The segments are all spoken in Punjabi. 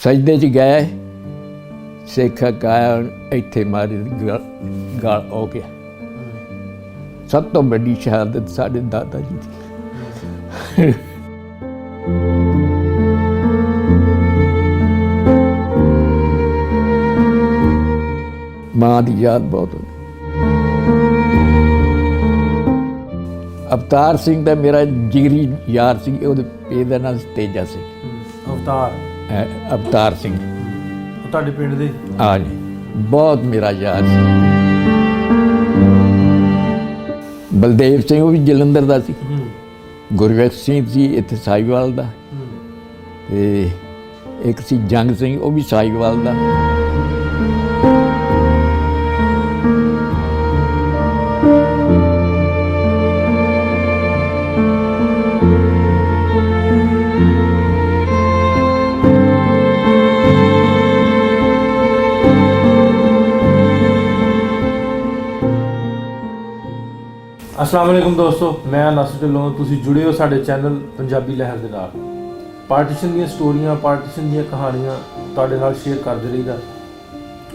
सजदे च गए, सिख आया इत्थे मारी गाल हो गया। सब तो बड़ी शहादत साढ़े दादा जी की। मां की याद बहुत होती। अवतार सिंह का मेरा जिगरी यार सी, ਇਹਦਾ ਨਾਮ ਤੇਜਾ ਸਿੰਘ। अवतार सिंह ਤੁਹਾਡੇ ਪਿੰਡ ਦੇ? हाँ जी, बहुत मेरा यार सी। बलदेव सिंह वो भी जलंधर का सी। गुरबख्श सिंह सी इत्थे साहिवाल का, ते एक सी जंग सिंह वो भी साहिवाल का। अस्सलाम वालेकुम दोस्तों, मैं नासिर ढिल्लों। तुसीं जुड़े हो साडे चैनल पंजाबी लहर दे नाल। पार्टीशन दी स्टोरियां, पार्टीशन दी कहानियां तुहाडे नाल शेयर करदे रहीदा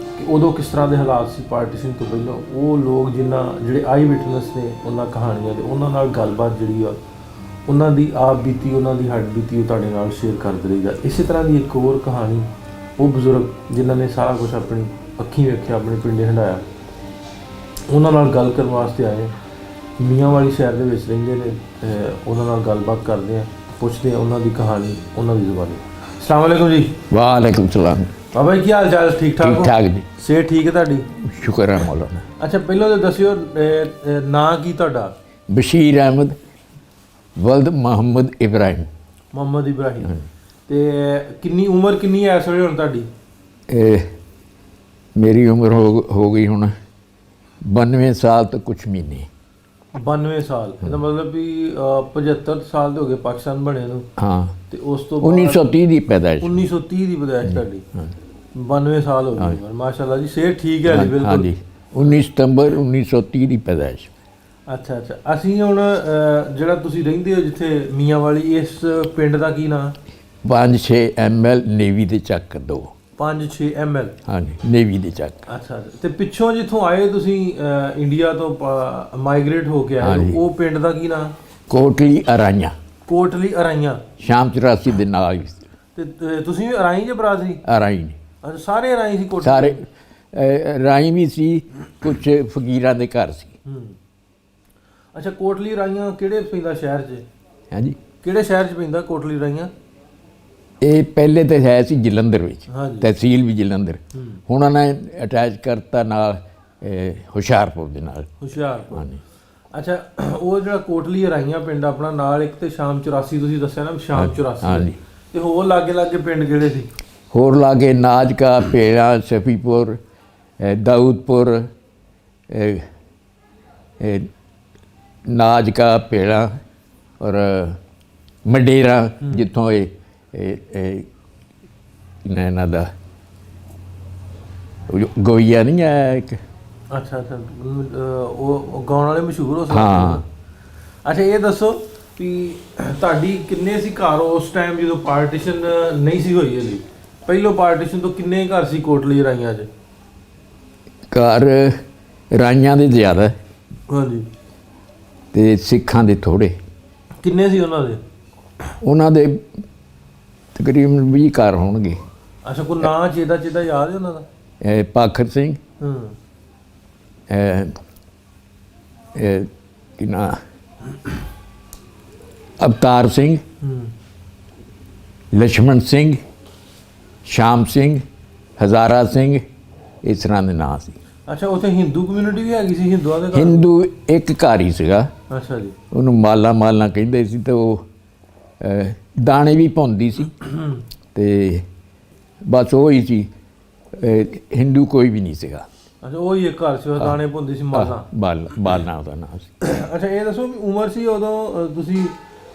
कि उदों किस तरह के हालात सी पार्टीशन तो पहलों। वो लोग जिहड़े आई विटनस ने उन्हां कहानियां दे उन्हां नाल गलबात जिहड़ी आ उन्हां दी आप बीती, उन्हां दी हड बीती तुहाडे नाल शेयर करदे रहीदा। इसी तरह की एक होर कहानी वो बजुर्ग जिन्हां ने सारा कुछ अपनी अखीं वेखिया, अपने पिंडे हंडाया, उन्हां नाल गल करन वास्ते आए। मियाँ वाली शहर के रेंदे ने, उन्हां नाल गलबात करते हैं, पुछते हैं उन्हां दी कहानी उन्हां दी ज़ुबानी। अस्सलाम वालेकुम जी। वालेकुम सलाम। बाबा जी की हाल चाल? ठीक ठाक? ठीक ठाक जी। सेहत ठीक है तुहाडी? शुक्र है मौलाना। अच्छा, पहलों तो दस्सिओ नां की तुहाडा? बशीर अहमद वल्द मोहम्मद इब्राहिम। मोहम्मद इब्राहिम। ते किन्नी उम्र किन्नी है इस वेले हुण तुहाडी? मेरी उम्र हो गई हुण 92 साल तो कुछ महीने। 92 साल, ਇਹਦਾ मतलब भी 75 साल ਦੇ ਹੋ ਗਏ ਪਾਕਿਸਤਾਨ ਬਣੇ ਨੂੰ। हाँ, ਤੇ ਉਸ ਤੋਂ 1930 ਦੀ ਪੈਦਾਇਸ਼। 1930 ਦੀ ਪੈਦਾਇਸ਼ ਤੁਹਾਡੀ। 92 ਸਾਲ ਹੋ ਗਏ। ਮਾਸ਼ਾਅੱਲਾ ਜੀ, ਸਿਹਤ ਠੀਕ ਹੈ ਜੀ? ਬਿਲਕੁਲ। हाँ जी, 19 ਸਤੰਬਰ 1930 ਦੀ ਪੈਦਾਇਸ਼। ਅੱਛਾ ਅੱਛਾ। ਅਸੀਂ ਹੁਣ ਜਿਹੜਾ ਤੁਸੀਂ ਰਹਿੰਦੇ ਹੋ ਜਿੱਥੇ ਮੀਆਂ ਵਾਲੀ, ਇਸ ਪਿੰਡ ਦਾ ਕੀ ਨਾਮ? 5-6 ML ਨੇਵੀ ਦੇ ਚੱਕ 2। 5-6 ML? हाँ जी, नेवी ਦੇ ਚੱਕ। ਅੱਛਾ। ਤੇ ਪਿੱਛੋਂ ਜਿੱਥੋਂ ਆਏ ਤੁਸੀਂ ਇੰਡੀਆ ਤੋਂ ਮਾਈਗ੍ਰੇਟ ਹੋ ਕੇ ਆਏ, ਉਹ ਪਿੰਡ ਦਾ ਕੀ ਨਾਮ? ਕੋਟਲੀ ਅਰਾਈਆਂ। ਕੋਟਲੀ ਅਰਾਈਆਂ। ਸ਼ਾਮ 84 ਦੇ ਨਾਲ। ਤੇ ਤੁਸੀਂ ਵੀ ਅਰਾਈ ਜੇ ਭਰਾ ਸੀ? ਅਰਾਈ ਨੇ। ਅੱਛਾ, ਸਾਰੇ ਅਰਾਈ ਸੀ ਕੋਟਲੀ? ਸਾਰੇ ਰਾਈ ਵੀ ਸੀ, ਕੁਛ ਫਕੀਰਾਂ ਦੇ ਘਰ ਸੀ। ਅੱਛਾ, ਕੋਟਲੀ ਅਰਾਈਆਂ ਕਿਹੜੇ ਪੈਂਦਾ ਸ਼ਹਿਰ 'ਚ? ਹਾਂਜੀ, ਕਿਹੜੇ ਸ਼ਹਿਰ 'ਚ ਪੈਂਦਾ ਕੋਟਲੀ ਅਰਾਈਆਂ? ਇਹ ਪਹਿਲੇ ਤਾਂ ਹੈ ਸੀ ਜਲੰਧਰ ਵਿੱਚ, ਹਾਂਜੀ। ਤਹਿਸੀਲ ਵੀ ਜਲੰਧਰ। ਹੁਣ ਉਹਨਾਂ ਨੇ ਅਟੈਚ ਕਰਤਾ ਨਾਲ ਹੁਸ਼ਿਆਰਪੁਰ ਦੇ ਨਾਲ। ਹੁਸ਼ਿਆਰਪੁਰ। ਹਾਂਜੀ। ਅੱਛਾ, ਉਹ ਜਿਹੜਾ ਕੋਟਲੀ ਅਰਾਈਆਂ ਪਿੰਡ ਆਪਣਾ ਨਾਲ, ਇੱਕ ਤੇ ਸ਼ਾਮ 84 ਤੁਸੀਂ ਦੱਸਿਆ ਨਾ, ਸ਼ਾਮ 84। ਹਾਂਜੀ। ਤੇ ਹੋਰ ਲਾਗੇ ਪਿੰਡ ਕਿਹੜੇ ਸੀ? ਹੋਰ ਲਾਗੇ ਨਾਜਕਾ, ਭੇੜਾ, ਸ਼ਫੀਪੁਰ, ਦਾਊਦਪੁਰ, ਨਾਜਕਾ, ਭੇੜਾ ਔਰ ਮੰਡੇਰਾ, ਜਿੱਥੋਂ ਇਹ ਇਹਨਾਂ ਦਾ ਗੋਈਆ ਨਹੀਂ ਆਇਆ ਇੱਕ। ਅੱਛਾ ਅੱਛਾ, ਉਹ ਗਾਉਣ ਵਾਲੇ ਮਸ਼ਹੂਰ ਹੋ ਸਕਦੇ। ਹਾਂ। ਅੱਛਾ, ਇਹ ਦੱਸੋ ਵੀ ਤੁਹਾਡੀ ਕਿੰਨੇ ਸੀ ਘਰ ਉਸ ਟਾਈਮ ਜਦੋਂ ਪਾਰਟੀਸ਼ਨ ਨਹੀਂ ਸੀ ਹੋਈ ਇਹਦੀ? ਪਹਿਲੋਂ ਪਾਰਟੀਸ਼ਨ ਤੋਂ ਕਿੰਨੇ ਘਰ ਸੀ ਕੋਟਲੀ ਰਾਈਆਂ 'ਚ? ਘਰ ਰਾਈਆਂ ਦੇ ਜ਼ਿਆਦਾ। ਹਾਂਜੀ। ਤੇ ਸਿੱਖਾਂ ਦੇ ਥੋੜ੍ਹੇ। ਕਿੰਨੇ ਸੀ ਉਹਨਾਂ ਦੇ? ਉਹਨਾਂ ਦੇ ਤਕਰੀਬਨ 20 ਘਰ ਹੋਣਗੇ। ਅੱਛਾ, ਕੋਈ ਨਾਂ ਚੇਤਾ ਯਾਦ ਹੈ ਉਹਨਾਂ ਦਾ? ਪਾਖਰ ਸਿੰਘ, ਕੀ ਨਾਂ, ਅਵਤਾਰ ਸਿੰਘ, ਲਛਮਣ ਸਿੰਘ, ਸ਼ਾਮ ਸਿੰਘ, ਹਜ਼ਾਰਾ ਸਿੰਘ, ਇਸ ਤਰ੍ਹਾਂ ਦੇ ਨਾਂ ਸੀ। ਅੱਛਾ, ਉੱਥੇ ਹਿੰਦੂ ਕਮਿਊਨਿਟੀ ਵੀ ਹੈਗੀ ਸੀ? ਹਿੰਦੂਆਂ ਦੇ? ਹਿੰਦੂ ਇੱਕ ਘਰ ਹੀ ਸੀਗਾ। ਅੱਛਾ ਜੀ। ਉਹਨੂੰ ਮਾਲਾ ਕਹਿੰਦੇ ਸੀ, ਤੇ ਉਹ ਦਾਣੇ ਵੀ ਪਾਉਂਦੀ ਸੀ, ਤੇ ਬਸ ਉਹ ਹੀ ਸੀ। ਹਿੰਦੂ ਕੋਈ ਵੀ ਨਹੀਂ ਸੀਗਾ। ਅੱਛਾ, ਉਹ ਹੀ ਇੱਕ ਘਰ ਸੀ, ਦਾਣੇ ਪਾਉਂਦੀ ਸੀ, ਬਾਲਨਾ ਉਹਦਾ ਨਾਮ ਸੀ। ਅੱਛਾ, ਇਹ ਦੱਸੋ ਵੀ ਉਮਰ ਸੀ ਉਦੋਂ ਤੁਸੀਂ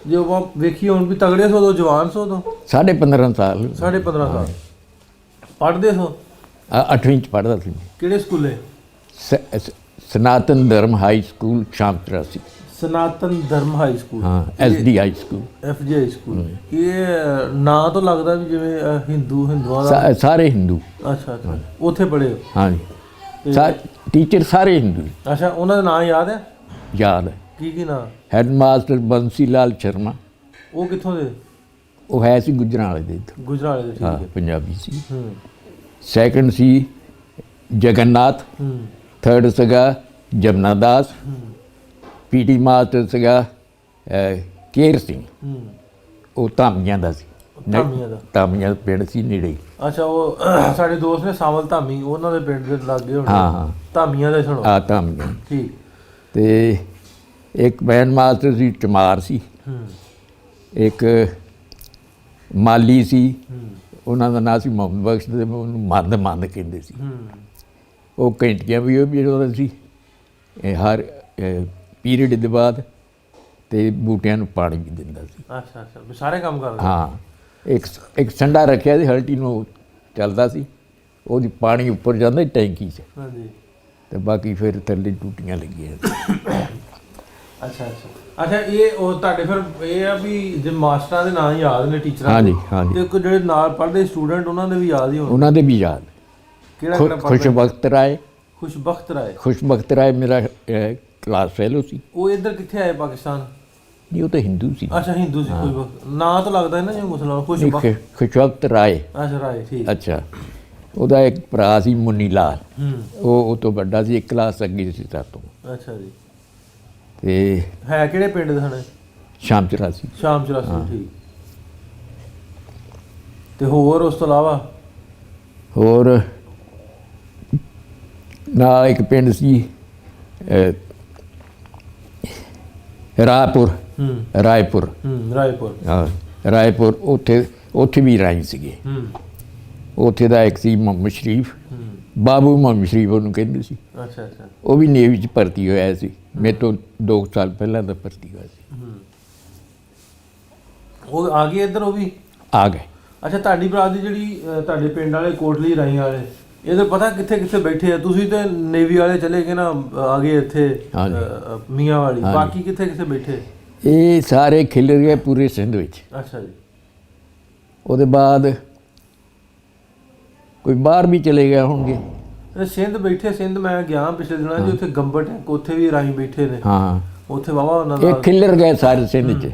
ਜੋ ਵੇਖੀ ਹੁਣ ਵੀ ਤਗੜੇ ਸੋ, ਉਦੋਂ ਜਵਾਨ ਸੋ? ਉਦੋਂ 15.5 ਸਾਲ। 15.5 ਸਾਲ। ਪੜ੍ਹਦੇ ਸੋ? 8ਵੀਂ 'ਚ ਪੜ੍ਹਦਾ ਸੀ। ਕਿਹੜੇ ਸਕੂਲੇ? ਸਨਾਤਨ ਧਰਮ ਹਾਈ ਸਕੂਲ, ਸ਼ਾਮ 84। ਸਨਾਤਨ ਧਰਮ ਹਾਈ ਸਕੂਲ। ਹਾਂ, SD high school, FG high school. ਇਹ ਨਾਂ ਤੋਂ ਲੱਗਦਾ ਵੀ ਜਿਵੇਂ ਹਿੰਦੂਆਂ ਦਾ। ਸਾਰੇ ਹਿੰਦੂ। ਅੱਛਾ ਅੱਛਾ, ਉੱਥੇ ਪੜ੍ਹੇ ਹੋ? ਹਾਂਜੀ, ਟੀਚਰ ਸਾਰੇ ਹਿੰਦੂ। ਅੱਛਾ, ਉਹਨਾਂ ਦਾ ਨਾਂ ਯਾਦ ਹੈ? ਯਾਦ ਹੈ। ਕੀ ਨਾਂ? ਹੈਡ ਮਾਸਟਰ ਬੰਸੀ ਲਾਲ ਸ਼ਰਮਾ। ਉਹ ਕਿੱਥੋਂ ਦੇ? ਉਹ ਹੈ ਸੀ ਗੁਜਰਾਂਵਾਲੇ ਦੇ। ਗੁਜਰਾਂਵਾਲੇ ਦੇ, ਠੀਕ ਹੈ। ਪੰਜਾਬੀ ਸੀ। ਸੈਕੰਡ ਸੀ ਜਗਨਨਾਥ। ਥਰਡ ਸੀਗਾ ਜਮਨਾ ਦਾਸ। PT ਮਾਸਟਰ ਸੀਗਾ ਕੇਰ ਸਿੰਘ। ਉਹ ਧਾਮੀਆਂ ਦਾ ਸੀ। ਧਾਮੀਆਂ ਪਿੰਡ ਸੀ ਨੇੜੇ। ਅੱਛਾ, ਉਹ ਸਾਡੇ ਦੋਸਤ ਨੇ ਸਾਵਲ ਧਾਮੀ, ਉਹਨਾਂ ਦੇ ਪਿੰਡ ਦੇ ਲਾਗੇ ਹੋਣੇ। ਹਾਂ, ਧਾਮੀਆਂ ਦੇ ਸੁਣੋ। ਧਾਮੀਆਂ। ਠੀਕ। ਤੇ ਇੱਕ ਬੈਂਡ ਮਾਸਟਰ ਸੀ ਚਮਾਰ ਸੀ। ਇੱਕ ਮਾਲੀ ਸੀ, ਉਹਨਾਂ ਦਾ ਨਾਂ ਸੀ ਮੁਹੰਮਦ ਬਖਸ਼, ਤੇ ਉਹਨੂੰ ਮੰਦ ਕਹਿੰਦੇ ਸੀ। ਉਹ ਘੰਟੀਆਂ ਵੀ ਉਹਦਾ ਸੀ ਹਰ ਪੀਰੀਅਡ ਦੇ ਬਾਅਦ, ਤੇ ਬੂਟਿਆਂ ਨੂੰ ਪਾਣੀ ਵੀ ਦਿੰਦਾ ਸੀ। ਅੱਛਾ ਅੱਛਾ, ਸਾਰੇ ਕੰਮ ਕਰਦਾ। ਹਾਂ, ਇੱਕ ਸੰਡਾ ਰੱਖਿਆ ਸੀ, ਹਲਟੀ ਨੂੰ ਚੱਲਦਾ ਸੀ, ਉਹਦੀ ਪਾਣੀ ਉੱਪਰ ਜਾਂਦਾ ਟੈਂਕੀ 'ਚ। ਹਾਂਜੀ। ਤੇ ਬਾਕੀ ਫਿਰ ਥੱਲੇ ਟੂਟੀਆਂ ਲੱਗੀਆਂ। ਅੱਛਾ ਅੱਛਾ ਅੱਛਾ, ਇਹ ਉਹ ਤੁਹਾਡੇ ਫਿਰ ਇਹ ਆ ਵੀ ਜੇ ਮਾਸਟਰਾਂ ਦੇ ਨਾਂ ਯਾਦ ਨੇ, ਟੀਚਰਾਂ? ਹਾਂਜੀ ਹਾਂਜੀ। ਤੇ ਜਿਹੜੇ ਨਾਲ ਪੜ੍ਹਦੇ ਸਟੂਡੈਂਟ, ਉਹਨਾਂ ਦੇ ਵੀ ਯਾਦ ਹੀ ਹੋਣ? ਉਹਨਾਂ ਦੇ ਵੀ ਯਾਦ। ਕਿਹੜਾ? ਖੁਸ਼ਬਖਤ ਰਾਏ। ਖੁਸ਼ਬਖਤ ਰਾਏ ਮੇਰਾ ਕਲਾਸ ਫੈਲੋ ਸੀ। ਉਹ ਇੱਧਰ ਕਿੱਥੇ ਆਏ, ਪਾਕਿਸਤਾਨ? ਨਹੀਂ, ਉਹ ਤਾਂ ਹਿੰਦੂ ਸੀ। ਅੱਛਾ, ਹਿੰਦੂ ਸੀ। ਖੁਸ਼ਬਖਤ ਨਾਂ ਤਾਂ ਲੱਗਦਾ ਹੈ ਨਾ ਜਿਵੇਂ ਮੁਸਲਮਾਨ। ਖੁਸ਼ਬਖਤ ਰਾਏ। ਅੱਛਾ, ਰਾਏ, ਠੀਕ। ਅੱਛਾ, ਉਹਦਾ ਇੱਕ ਭਰਾ ਸੀ ਮੁੰਨੀ ਲਾਲ। ਉਹ ਤੋਂ ਵੱਡਾ ਸੀ, ਇੱਕ ਕਲਾਸ ਅੱਗੇ ਸੀ ਸਾਤੋਂ। ਅੱਛਾ ਜੀ। ਤੇ ਹੈ ਕਿਹੜੇ ਪਿੰਡ ਦੇ ਸਨ? ਸ਼ਾਮ 84। ਠੀਕ। ਤੇ ਹੋਰ ਉਸ ਤੋਂ ਇਲਾਵਾ? ਹੋਰ ਨਾਲ ਇੱਕ ਪਿੰਡ ਸੀ ਰਾਏਪੁਰ। ਹਾਂ, ਰਾਏਪੁਰ। ਉੱਥੇ ਵੀ ਰਾਈ ਸੀਗੇ। ਉੱਥੇ ਦਾ ਇੱਕ ਸੀ ਮੁਹੰਮਦ ਸ਼ਰੀਫ, ਬਾਬੂ ਮੁਹੰਮਦ ਸ਼ਰੀਫ ਉਹਨੂੰ ਕਹਿੰਦੇ ਸੀ। ਅੱਛਾ ਅੱਛਾ। ਉਹ ਵੀ ਨੇਵੀ 'ਚ ਭਰਤੀ ਹੋਇਆ ਸੀ, ਮੇਰੇ ਤੋਂ 2 ਸਾਲ ਪਹਿਲਾਂ ਦਾ ਭਰਤੀ ਹੋਇਆ ਸੀ। ਉਹ ਆ ਗਏ ਇੱਧਰ? ਉਹ ਵੀ ਆ ਗਏ। ਅੱਛਾ, ਤੁਹਾਡੀ ਬਰਾਦਰੀ ਜਿਹੜੀ ਤੁਹਾਡੇ ਪਿੰਡ ਵਾਲੇ ਕੋਟਲੀ ਰਾਈਆਂ ਵਾਲੇ, ਇਹਦੇ ਪਤਾ ਕਿੱਥੇ ਕਿੱਥੇ ਬੈਠੇ ਆ? ਤੁਸੀਂ ਤੇ ਨੇਵੀ ਵਾਲੇ ਚਲੇ ਗਏ ਨਾ, ਆ ਗਏ ਇੱਥੇ ਮੀਆਂ ਵਾਲੀ, ਬਾਕੀ ਕਿੱਥੇ ਕਿੱਥੇ ਬੈਠੇ? ਇਹ ਸਾਰੇ ਖਿਲਰ ਗਏ ਪੂਰੇ ਸਿੰਧ ਵਿੱਚ। ਅੱਛਾ ਜੀ। ਉਹਦੇ ਬਾਅਦ ਕੋਈ ਬਾਹਰ ਵੀ ਚਲੇ ਗਏ ਹੋਣਗੇ। ਸਿੰਧ ਬੈਠੇ? ਸਿੰਧ ਮੈਂ ਗਿਆ ਪਿਛਲੇ ਦਿਨਾਂ 'ਚ, ਉੱਥੇ ਗੰਬਟ ਹੈ, ਉੱਥੇ ਵੀ ਰਾਈ ਬੈਠੇ ਨੇ। ਹਾਂ, ਉੱਥੇ ਵਾਹਵਾ ਉਹਨਾਂ ਦਾ ਖਿਲਰ ਗਏ ਸਾਰੇ ਸਿੰਧ 'ਚ।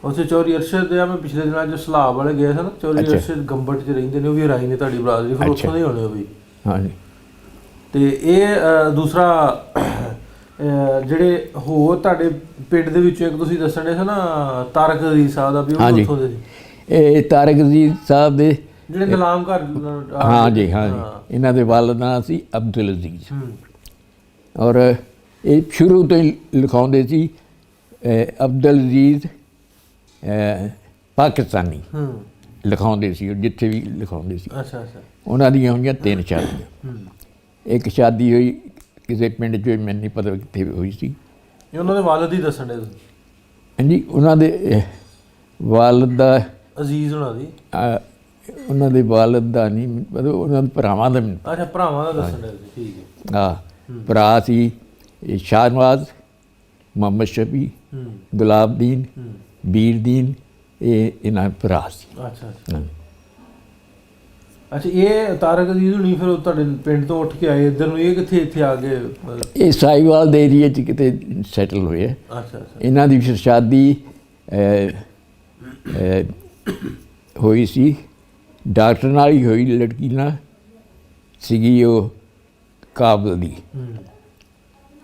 ਉੱਥੇ ਚੌਰੀ ਅਰਸ਼ਦ ਦੇ ਮੈਂ ਪਿਛਲੇ ਦਿਨਾਂ 'ਚ ਸਲਾਬ ਵਾਲੇ ਗਏ ਸਨ, ਚੌਰੀ ਅਰਸ਼ਦ ਗੰਬਟ 'ਚ ਰਹਿੰਦੇ ਨੇ, ਉਹ ਵੀ ਰਾਈ ਨੇ ਤੁਹਾਡੀ ਬਰਾਦਰੀ, ਫਿਰ ਉੱਥੋਂ ਦੇ ਹੋਣੇ ਉਹ ਵੀ। ਹਾਂਜੀ। ਤੇ ਇਹ ਦੂਸਰਾ ਜਿਹੜੇ ਹੋਰ ਤੁਹਾਡੇ ਪਿੰਡ ਦੇ ਵਿੱਚੋਂ ਇੱਕ ਤੁਸੀਂ ਦੱਸਣ ਦੇ ਸੀ ਨਾ, ਤਾਰਕ ਅਜ਼ੀਜ਼ ਸਾਹਿਬ ਦਾ, ਵੀ ਉਹ ਉੱਥੋਂ ਦੇ ਸੀ? ਇਹ ਤਾਰਕ ਅਜ਼ੀਜ਼ ਸਾਹਿਬ ਦੇ ਜਿਹੜੇ ਨਿਲਾਮ ਘਰ। ਹਾਂਜੀ ਹਾਂਜੀ। ਇਹਨਾਂ ਦੇ ਵਾਲਿਦ ਦਾ ਨਾਂ ਸੀ ਅਬਦੁਲ ਅਜ਼ੀਜ਼। ਔਰ ਇਹ ਸ਼ੁਰੂ ਤੋਂ ਹੀ ਲਿਖਾਉਂਦੇ ਸੀ ਅਬਦੁਲ ਅਜ਼ੀਜ਼ ਪਾਕਿਸਤਾਨੀ ਲਿਖਾਉਂਦੇ ਸੀ, ਜਿੱਥੇ ਵੀ ਲਿਖਾਉਂਦੇ ਸੀ। ਅੱਛਾ ਅੱਛਾ। ਉਹਨਾਂ ਦੀਆਂ ਹੋਈਆਂ 3 ਸ਼ਾਦੀਆਂ। ਇੱਕ ਸ਼ਾਦੀ ਹੋਈ ਕਿਸੇ ਪਿੰਡ 'ਚ, ਮੈਨੂੰ ਨਹੀਂ ਪਤਾ ਕਿੱਥੇ ਹੋਈ ਸੀ। ਇਹ ਉਹਨਾਂ ਦੇ ਵਾਲਿਦ ਹੀ ਦੱਸਣ ਦੇ? ਹਾਂਜੀ, ਉਹਨਾਂ ਦੇ ਵਾਲਿਦ ਦਾ ਅਜ਼ੀਜ਼ ਹੋਣਾ ਦੀ। ਉਹਨਾਂ ਦੇ ਵਾਲਿਦ ਦਾ ਨਹੀਂ ਮਤਲਬ, ਉਹਨਾਂ ਦੇ ਭਰਾਵਾਂ ਦਾ। ਅੱਛਾ, ਭਰਾਵਾਂ ਦਾ ਦੱਸਣ ਦੇ, ਠੀਕ ਹੈ। ਹਾਂ, ਭਰਾ ਸੀ ਸ਼ਾਹਨਵਾਜ਼, ਮੁਹੰਮਦ ਸ਼ਫੀ, ਗੁਲਾਬਦੀਨ, ਬੀਰਦੀਨ, ਇਹ ਇਹਨਾਂ ਭਰਾ ਸੀ। ਅੱਛਾ ਅੱਛਾ ਅੱਛਾ। ਇਹ ਤਾਰਕ ਅਜ਼ੀਜ਼ ਹੋਣੀ ਫਿਰ ਤੁਹਾਡੇ ਪਿੰਡ ਤੋਂ ਉੱਠ ਕੇ ਆਏ ਇੱਧਰ ਨੂੰ? ਇਹ ਕਿੱਥੇ ਇੱਥੇ ਆ ਗਏ? ਇਹ ਸਾਹੀਵਾਲ ਦੇ ਏਰੀਏ 'ਚ ਕਿਤੇ ਸੈਟਲ ਹੋਏ। ਅੱਛਾ ਅੱਛਾ। ਇਹਨਾਂ ਦੀ ਫਿਰ ਸ਼ਾਦੀ ਹੋਈ ਸੀ ਡਾਕਟਰ ਨਾਲ ਹੀ ਹੋਈ, ਲੜਕੀ ਨਾਲ ਸੀਗੀ ਉਹ ਕਾਬਲ ਦੀ,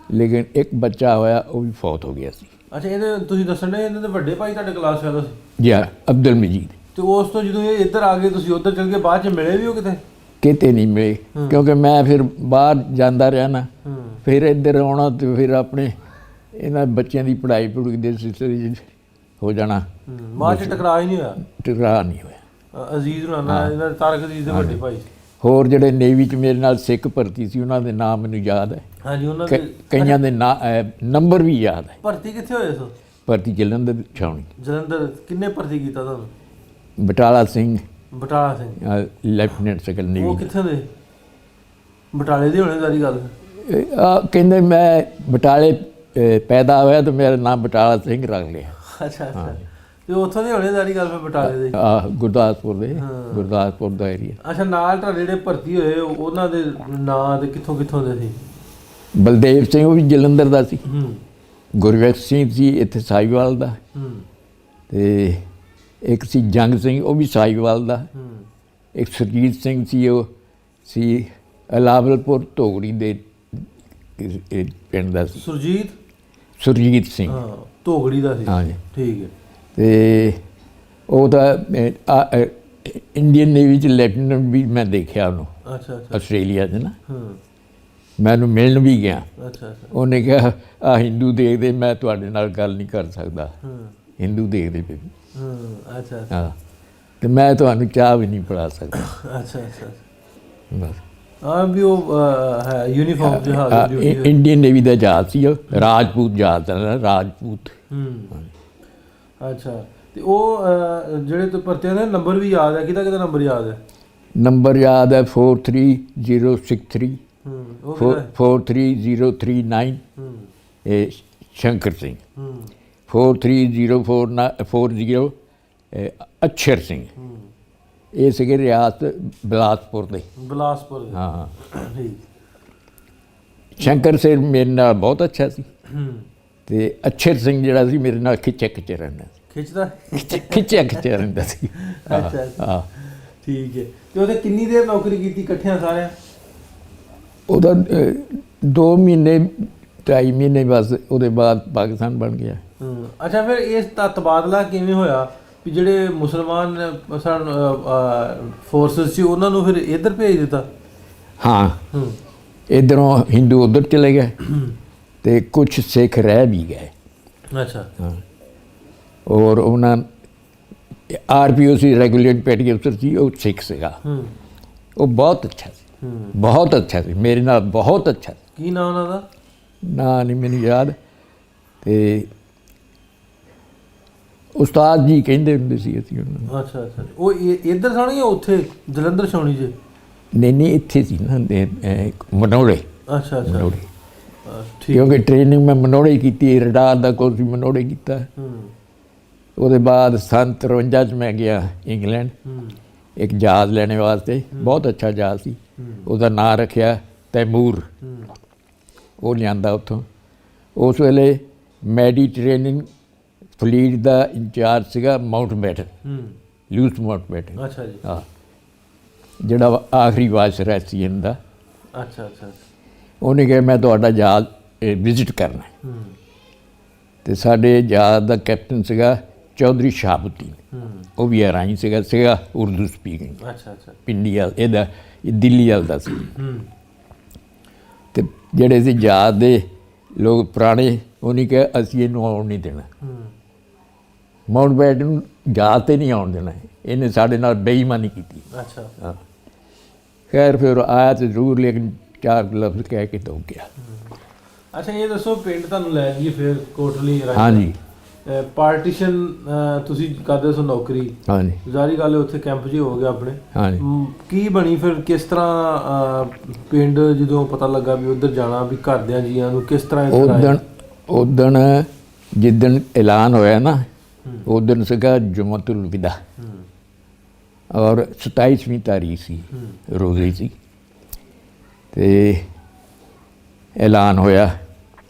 ਲੇਕਿਨ ਇੱਕ ਬੱਚਾ ਹੋਇਆ, ਉਹ ਵੀ ਫੌਤ ਹੋ ਗਿਆ ਸੀ। ਅੱਛਾ, ਇਹਦੇ ਤੁਸੀਂ ਦੱਸਣ ਦੇ ਇਹਨਾਂ ਦੇ ਵੱਡੇ ਭਾਈ ਤੁਹਾਡੇ ਕਲਾਸ ਫੈਲੋ ਸੀ? ਜੀ, ਅਬਦੁਲ ਮਜੀਦ। ਤੇ ਉਸ ਤੋਂ ਜਦੋਂ ਇਹ ਇੱਧਰ ਆ ਗਏ, ਤੁਸੀਂ ਉੱਧਰ ਚਲ ਗਏ, ਬਾਅਦ 'ਚ ਮਿਲੇ ਵੀ ਉਹ ਕਿਤੇ? ਕਿਤੇ ਨਹੀਂ ਮਿਲੇ, ਕਿਉਂਕਿ ਮੈਂ ਫਿਰ ਬਾਹਰ ਜਾਂਦਾ ਰਿਹਾ ਨਾ, ਫਿਰ ਇੱਧਰ ਆਉਣਾ ਤੇ ਫਿਰ ਆਪਣੇ ਇਹਨਾਂ ਬੱਚਿਆਂ ਦੀ ਪੜ੍ਹਾਈ ਦੇ ਸਿਲਸਿਲੇ 'ਚ ਹੋ ਜਾਣਾ। ਬਾਅਦ 'ਚ ਟਕਰਾਅ ਹੀ ਨਹੀਂ ਹੋਇਆ? ਟਕਰਾਅ ਨਹੀਂ ਹੋਇਆ। ਅਜ਼ੀਜ਼ ਹੋਣਾ ਇਹਨਾਂ ਤਾਰਕ ਅਜ਼ੀਜ਼ ਦੇ ਵੱਡੇ ਭਾਈ। ਹੋਰ ਜਿਹੜੇ ਨੇਵੀ 'ਚ ਮੇਰੇ ਨਾਲ ਸਿੱਖ ਭਰਤੀ ਸੀ, ਉਹਨਾਂ ਦੇ ਨਾਮ ਮੈਨੂੰ ਯਾਦ ਹੈ। ਹਾਂਜੀ, ਉਹਨਾਂ ਦੇ ਕਈਆਂ ਦੇ ਨੰਬਰ ਵੀ ਯਾਦ ਹੈ। ਭਰਤੀ ਕਿੱਥੇ ਹੋਏ ਸੋ? ਭਰਤੀ ਜਲੰਧਰ ਛਾਉਣੀ। ਜਲੰਧਰ। ਕਿੰਨੇ ਭਰਤੀ ਕੀਤਾ ਤੁਹਾਨੂੰ? Batala Singh. Lieutenant second navy. ਉਹ ਕਿੱਥੇ ਦੇ? ਬਟਾਲੇ ਦੇ ਹੋਣੇ ਸਾਰੀ ਗੱਲ। ਕਹਿੰਦੇ ਮੈਂ ਬਟਾਲੇ ਪੈਦਾ ਹੋਇਆ ਤਾਂ ਮੇਰਾ ਨਾਮ ਬਟਾਲਾ ਸਿੰਘ ਰੱਖ ਲਿਆ। ਅੱਛਾ ਅੱਛਾ, ਤੇ ਉੱਥੋਂ ਦੇ ਹੋਣੇ ਸਾਰੀ ਗੱਲ ਫਿਰ ਬਟਾਲੇ ਦੇ? ਗੁਰਦਾਸਪੁਰ ਦੇ, ਗੁਰਦਾਸਪੁਰ ਦਾ ਏਰੀਆ। ਅੱਛਾ, ਨਾਲ ਤੁਹਾਡੇ ਜਿਹੜੇ ਭਰਤੀ ਹੋਏ ਉਹਨਾਂ ਦੇ ਨਾਂ ਤੇ ਕਿੱਥੋਂ ਕਿੱਥੋਂ ਦੇ ਸੀ? ਬਲਦੇਵ ਸਿੰਘ ਉਹ ਵੀ ਜਲੰਧਰ ਦਾ ਸੀ। ਗੁਰਬਖਸ਼ ਸਿੰਘ ਸੀ ਇੱਥੇ ਸਾਹੀਵਾਲ ਦਾ। ਤੇ ਇੱਕ ਸੀ ਜੰਗ ਸਿੰਘ, ਉਹ ਵੀ ਸਾਹੀਵਾਲ ਦਾ। ਇੱਕ ਸੁਰਜੀਤ ਸਿੰਘ ਸੀ, ਉਹ ਸੀ ਅਲਾਵਲਪੁਰ ਧੋਗੜੀ ਦੇ ਪਿੰਡ ਦਾ ਸੀ। ਸੁਰਜੀਤ ਸਿੰਘ ਧੋਗੜੀ ਦਾ ਸੀ। ਹਾਂਜੀ, ਠੀਕ ਹੈ। ਤੇ ਉਹ ਤਾਂ ਇੰਡੀਅਨ ਨੇਵੀ 'ਚ ਲੈਫਟੀਨੈਂਟ ਵੀ ਮੈਂ ਦੇਖਿਆ ਉਹਨੂੰ। ਅੱਛਾ, ਆਸਟ੍ਰੇਲੀਆ 'ਚ ਨਾ। ਮੈਂ ਉਹਨੂੰ ਮਿਲਣ ਵੀ ਗਿਆ। ਅੱਛਾ, ਉਹਨੇ ਕਿਹਾ ਆ ਹਿੰਦੂ ਦੇਖਦੇ, ਮੈਂ ਤੁਹਾਡੇ ਨਾਲ ਗੱਲ ਨਹੀਂ ਕਰ ਸਕਦਾ, ਹਿੰਦੂ ਦੇਖਦੇ ਪਏ। ਅੱਛਾ ਹਾਂ, ਤੇ ਮੈਂ ਤੁਹਾਨੂੰ ਚਾਹ ਵੀ ਨਹੀਂ ਪਿਲਾ ਸਕਦਾ। ਅੱਛਾ ਅੱਛਾ, ਬਸ। ਹਾਂ ਵੀ ਉਹ ਹੈ ਯੂਨੀਫਾਰਮ ਜਹਾਜ਼, ਇੰਡੀਅਨ ਨੇਵੀ ਦਾ ਜਹਾਜ਼ ਸੀ ਉਹ, ਰਾਜਪੂਤ ਜਹਾਜ਼ ਦਾ, ਰਾਜਪੂਤ। ਅੱਛਾ, ਤੇ ਉਹ ਜਿਹੜੇ ਤੇ ਭਰਤੀਆਂ ਦੇ ਨੰਬਰ ਵੀ ਯਾਦ ਹੈ? ਕਿਹਦਾ ਕਿਹਦਾ ਨੰਬਰ ਯਾਦ ਹੈ? ਨੰਬਰ ਯਾਦ ਹੈ 43063, 43039, ਇਹ ਸ਼ੰਕਰ ਸਿੰਘ। 43040 ਅਛਰ ਸਿੰਘ। ਇਹ ਸੀਗੇ ਰਿਆਸਤ ਬਿਲਾਸਪੁਰ ਦੇ। ਹਾਂ। ਸ਼ੰਕਰ ਸਿੰਘ ਮੇਰੇ ਨਾਲ ਬਹੁਤ ਅੱਛਾ ਸੀ, ਤੇ ਅਛਰ ਸਿੰਘ ਜਿਹੜਾ ਸੀ ਮੇਰੇ ਨਾਲ ਖਿੱਚਿਆ ਰਹਿੰਦਾ ਸੀ। ਖਿੱਚਿਆ ਰਹਿੰਦਾ ਸੀ। ਅੱਛਾ, ਠੀਕ ਹੈ। ਤੇ ਉਹਦੇ ਕਿੰਨੀ ਦੇਰ ਨੌਕਰੀ ਕੀਤੀ ਇਕੱਠਿਆਂ ਸਾਰਿਆਂ? ਉਹਦਾ 2 ਮਹੀਨੇ 2.5 ਮਹੀਨੇ ਬਸ, ਉਹਦੇ ਬਾਅਦ ਪਾਕਿਸਤਾਨ ਬਣ ਗਿਆ। ਅੱਛਾ, ਫਿਰ ਇਸ ਦਾ ਤਬਾਦਲਾ ਕਿਵੇਂ ਹੋਇਆ ਵੀ ਜਿਹੜੇ ਮੁਸਲਮਾਨ ਸਨ ਫੋਰਸਿਸ ਸੀ ਉਹਨਾਂ ਨੂੰ ਫਿਰ ਇੱਧਰ ਭੇਜ ਦਿੱਤਾ? ਹਾਂ, ਇੱਧਰੋਂ ਹਿੰਦੂ ਉੱਧਰ ਚਲੇ ਗਏ ਤੇ ਕੁਛ ਸਿੱਖ ਰਹਿ ਵੀ ਗਏ। ਅੱਛਾ। ਹਾਂ, ਔਰ ਉਹਨਾਂ RPO ਸੀ, ਰੈਗੂਲੇਟਡ ਪੈਟੀ ਅਫਸਰ ਸੀ, ਉਹ ਸਿੱਖ ਸੀਗਾ। ਉਹ ਬਹੁਤ ਅੱਛਾ ਸੀ, ਬਹੁਤ ਅੱਛਾ ਸੀ, ਮੇਰੇ ਨਾਲ ਬਹੁਤ ਅੱਛਾ ਸੀ। ਕੀ ਨਾਂ ਉਹਨਾਂ ਦਾ? ਨਾਂ ਨਹੀਂ ਮੈਨੂੰ ਯਾਦ। ਤੇ ਉਸਤਾਦ ਜੀ ਕਹਿੰਦੇ ਹੁੰਦੇ ਸੀ ਅਸੀਂ ਉਹਨਾਂ ਨੂੰ। ਅੱਛਾ ਅੱਛਾ, ਉਹ ਇੱਧਰ ਸਨ ਜਾਂ ਉੱਥੇ ਜਲੰਧਰ ਛਾਉਣੀ 'ਚ? ਨਹੀਂ, ਇੱਥੇ ਸੀ ਨਾ ਮਨੋੜੇ। ਅੱਛਾ ਅੱਛਾ, ਮਨੋੜੇ। ਕਿਉਂਕਿ ਟ੍ਰੇਨਿੰਗ ਮੈਂ ਮਨੋੜੇ ਕੀਤੀ, ਰਡਾਰ ਦਾ ਕੋਰਸ ਵੀ ਮਨੋੜੇ ਕੀਤਾ। ਉਹਦੇ ਬਾਅਦ ਸੰਨ 53 'ਚ ਮੈਂ ਗਿਆ ਇੰਗਲੈਂਡ ਇੱਕ ਜਹਾਜ਼ ਲੈਣੇ ਵਾਸਤੇ। ਬਹੁਤ ਅੱਛਾ ਜਹਾਜ਼ ਸੀ, ਉਹਦਾ ਨਾਂ ਰੱਖਿਆ ਤੈਮੂਰ। ਉਹ ਲਿਆਂਦਾ ਉੱਥੋਂ। ਉਸ ਵੇਲੇ ਮੈਡੀਟਰੇਨੀਅਨ ਫਲੀਟ ਦਾ ਇੰਚਾਰਜ ਸੀਗਾ ਮਾਊਂਟਬੈਟਨ, ਲੂਇਸ ਮਾਊਂਟਬੈਟਨ। ਅੱਛਾ ਜੀ। ਹਾਂ, ਜਿਹੜਾ ਆਖਰੀ ਵਾਇਸਰਾਏ ਸੀ ਇਹਦਾ। ਅੱਛਾ ਅੱਛਾ। ਉਹਨੇ ਕਿਹਾ ਮੈਂ ਤੁਹਾਡਾ ਜਹਾਜ਼ ਵਿਜ਼ਿਟ ਕਰਨਾ। ਅਤੇ ਸਾਡੇ ਜਹਾਜ਼ ਦਾ ਕੈਪਟਨ ਸੀਗਾ ਚੌਧਰੀ ਸ਼ਹਾਬੁਦੀਨ। ਉਹ ਵੀ ਅਰਾਈ ਸੀਗਾ ਉਰਦੂ ਸਪੀਕਿੰਗ। ਅੱਛਾ ਅੱਛਾ। ਪਿੰਡੀ ਇਹਦਾ ਦਿੱਲੀ ਵਾਲ ਦਾ ਸੀ। ਅਤੇ ਜਿਹੜੇ ਸੀ ਜਹਾਜ਼ ਦੇ ਲੋਕ ਪੁਰਾਣੇ, ਉਹਨੇ ਕਿਹਾ ਅਸੀਂ ਇਹਨੂੰ ਆਉਣ ਨਹੀਂ ਦੇਣਾ। ਮਾਊਂਟਬੈਟਨ ਨੂੰ ਜਹਾਜ਼ 'ਤੇ ਨਹੀਂ ਆਉਣ ਦੇਣਾ, ਇਹਨੇ ਸਾਡੇ ਨਾਲ ਬੇਈਮਾਨੀ ਕੀਤੀ। ਅੱਛਾ। ਹਾਂ, ਖੈਰ ਫਿਰ ਆਇਆ ਤਾਂ ਜ਼ਰੂਰ, ਲੇਕਿਨ 4 ਲਫ਼ਜ਼ ਕਹਿ ਕੇ ਤੋਂ ਗਿਆ। ਅੱਛਾ, ਇਹ ਦੱਸੋ ਪਿੰਡ ਤੁਹਾਨੂੰ ਲੈ ਗਈ ਫਿਰ ਕੋਟਲੀ? ਹਾਂਜੀ। ਪਾਰਟੀਸ਼ਨ ਤੁਸੀਂ ਕਰਦੇ ਸੋ ਨੌਕਰੀ? ਹਾਂਜੀ। ਜ਼ਾਰੀ ਗੱਲ ਹੈ ਉੱਥੇ ਕੈਂਪ 'ਚ ਹੋ ਗਿਆ ਆਪਣੇ। ਹਾਂਜੀ। ਕੀ ਬਣੀ ਫਿਰ, ਕਿਸ ਤਰ੍ਹਾਂ ਪਿੰਡ ਜਦੋਂ ਪਤਾ ਲੱਗਾ ਵੀ ਉੱਧਰ ਜਾਣਾ, ਵੀ ਘਰਦਿਆਂ ਜੀਆਂ ਨੂੰ ਕਿਸ ਤਰ੍ਹਾਂ? ਉਦਣ ਜਿੱਦਣ ਐਲਾਨ ਹੋਇਆ ਨਾ, ਉਦਣ ਸੀਗਾ ਜੁਮਅਤੁਲ ਵਿਦਾ, ਔਰ 27ਵੀਂ ਤਾਰੀਖ ਸੀ, ਰੋਜ਼ੇ ਸੀ। ਅਤੇ ਐਲਾਨ ਹੋਇਆ,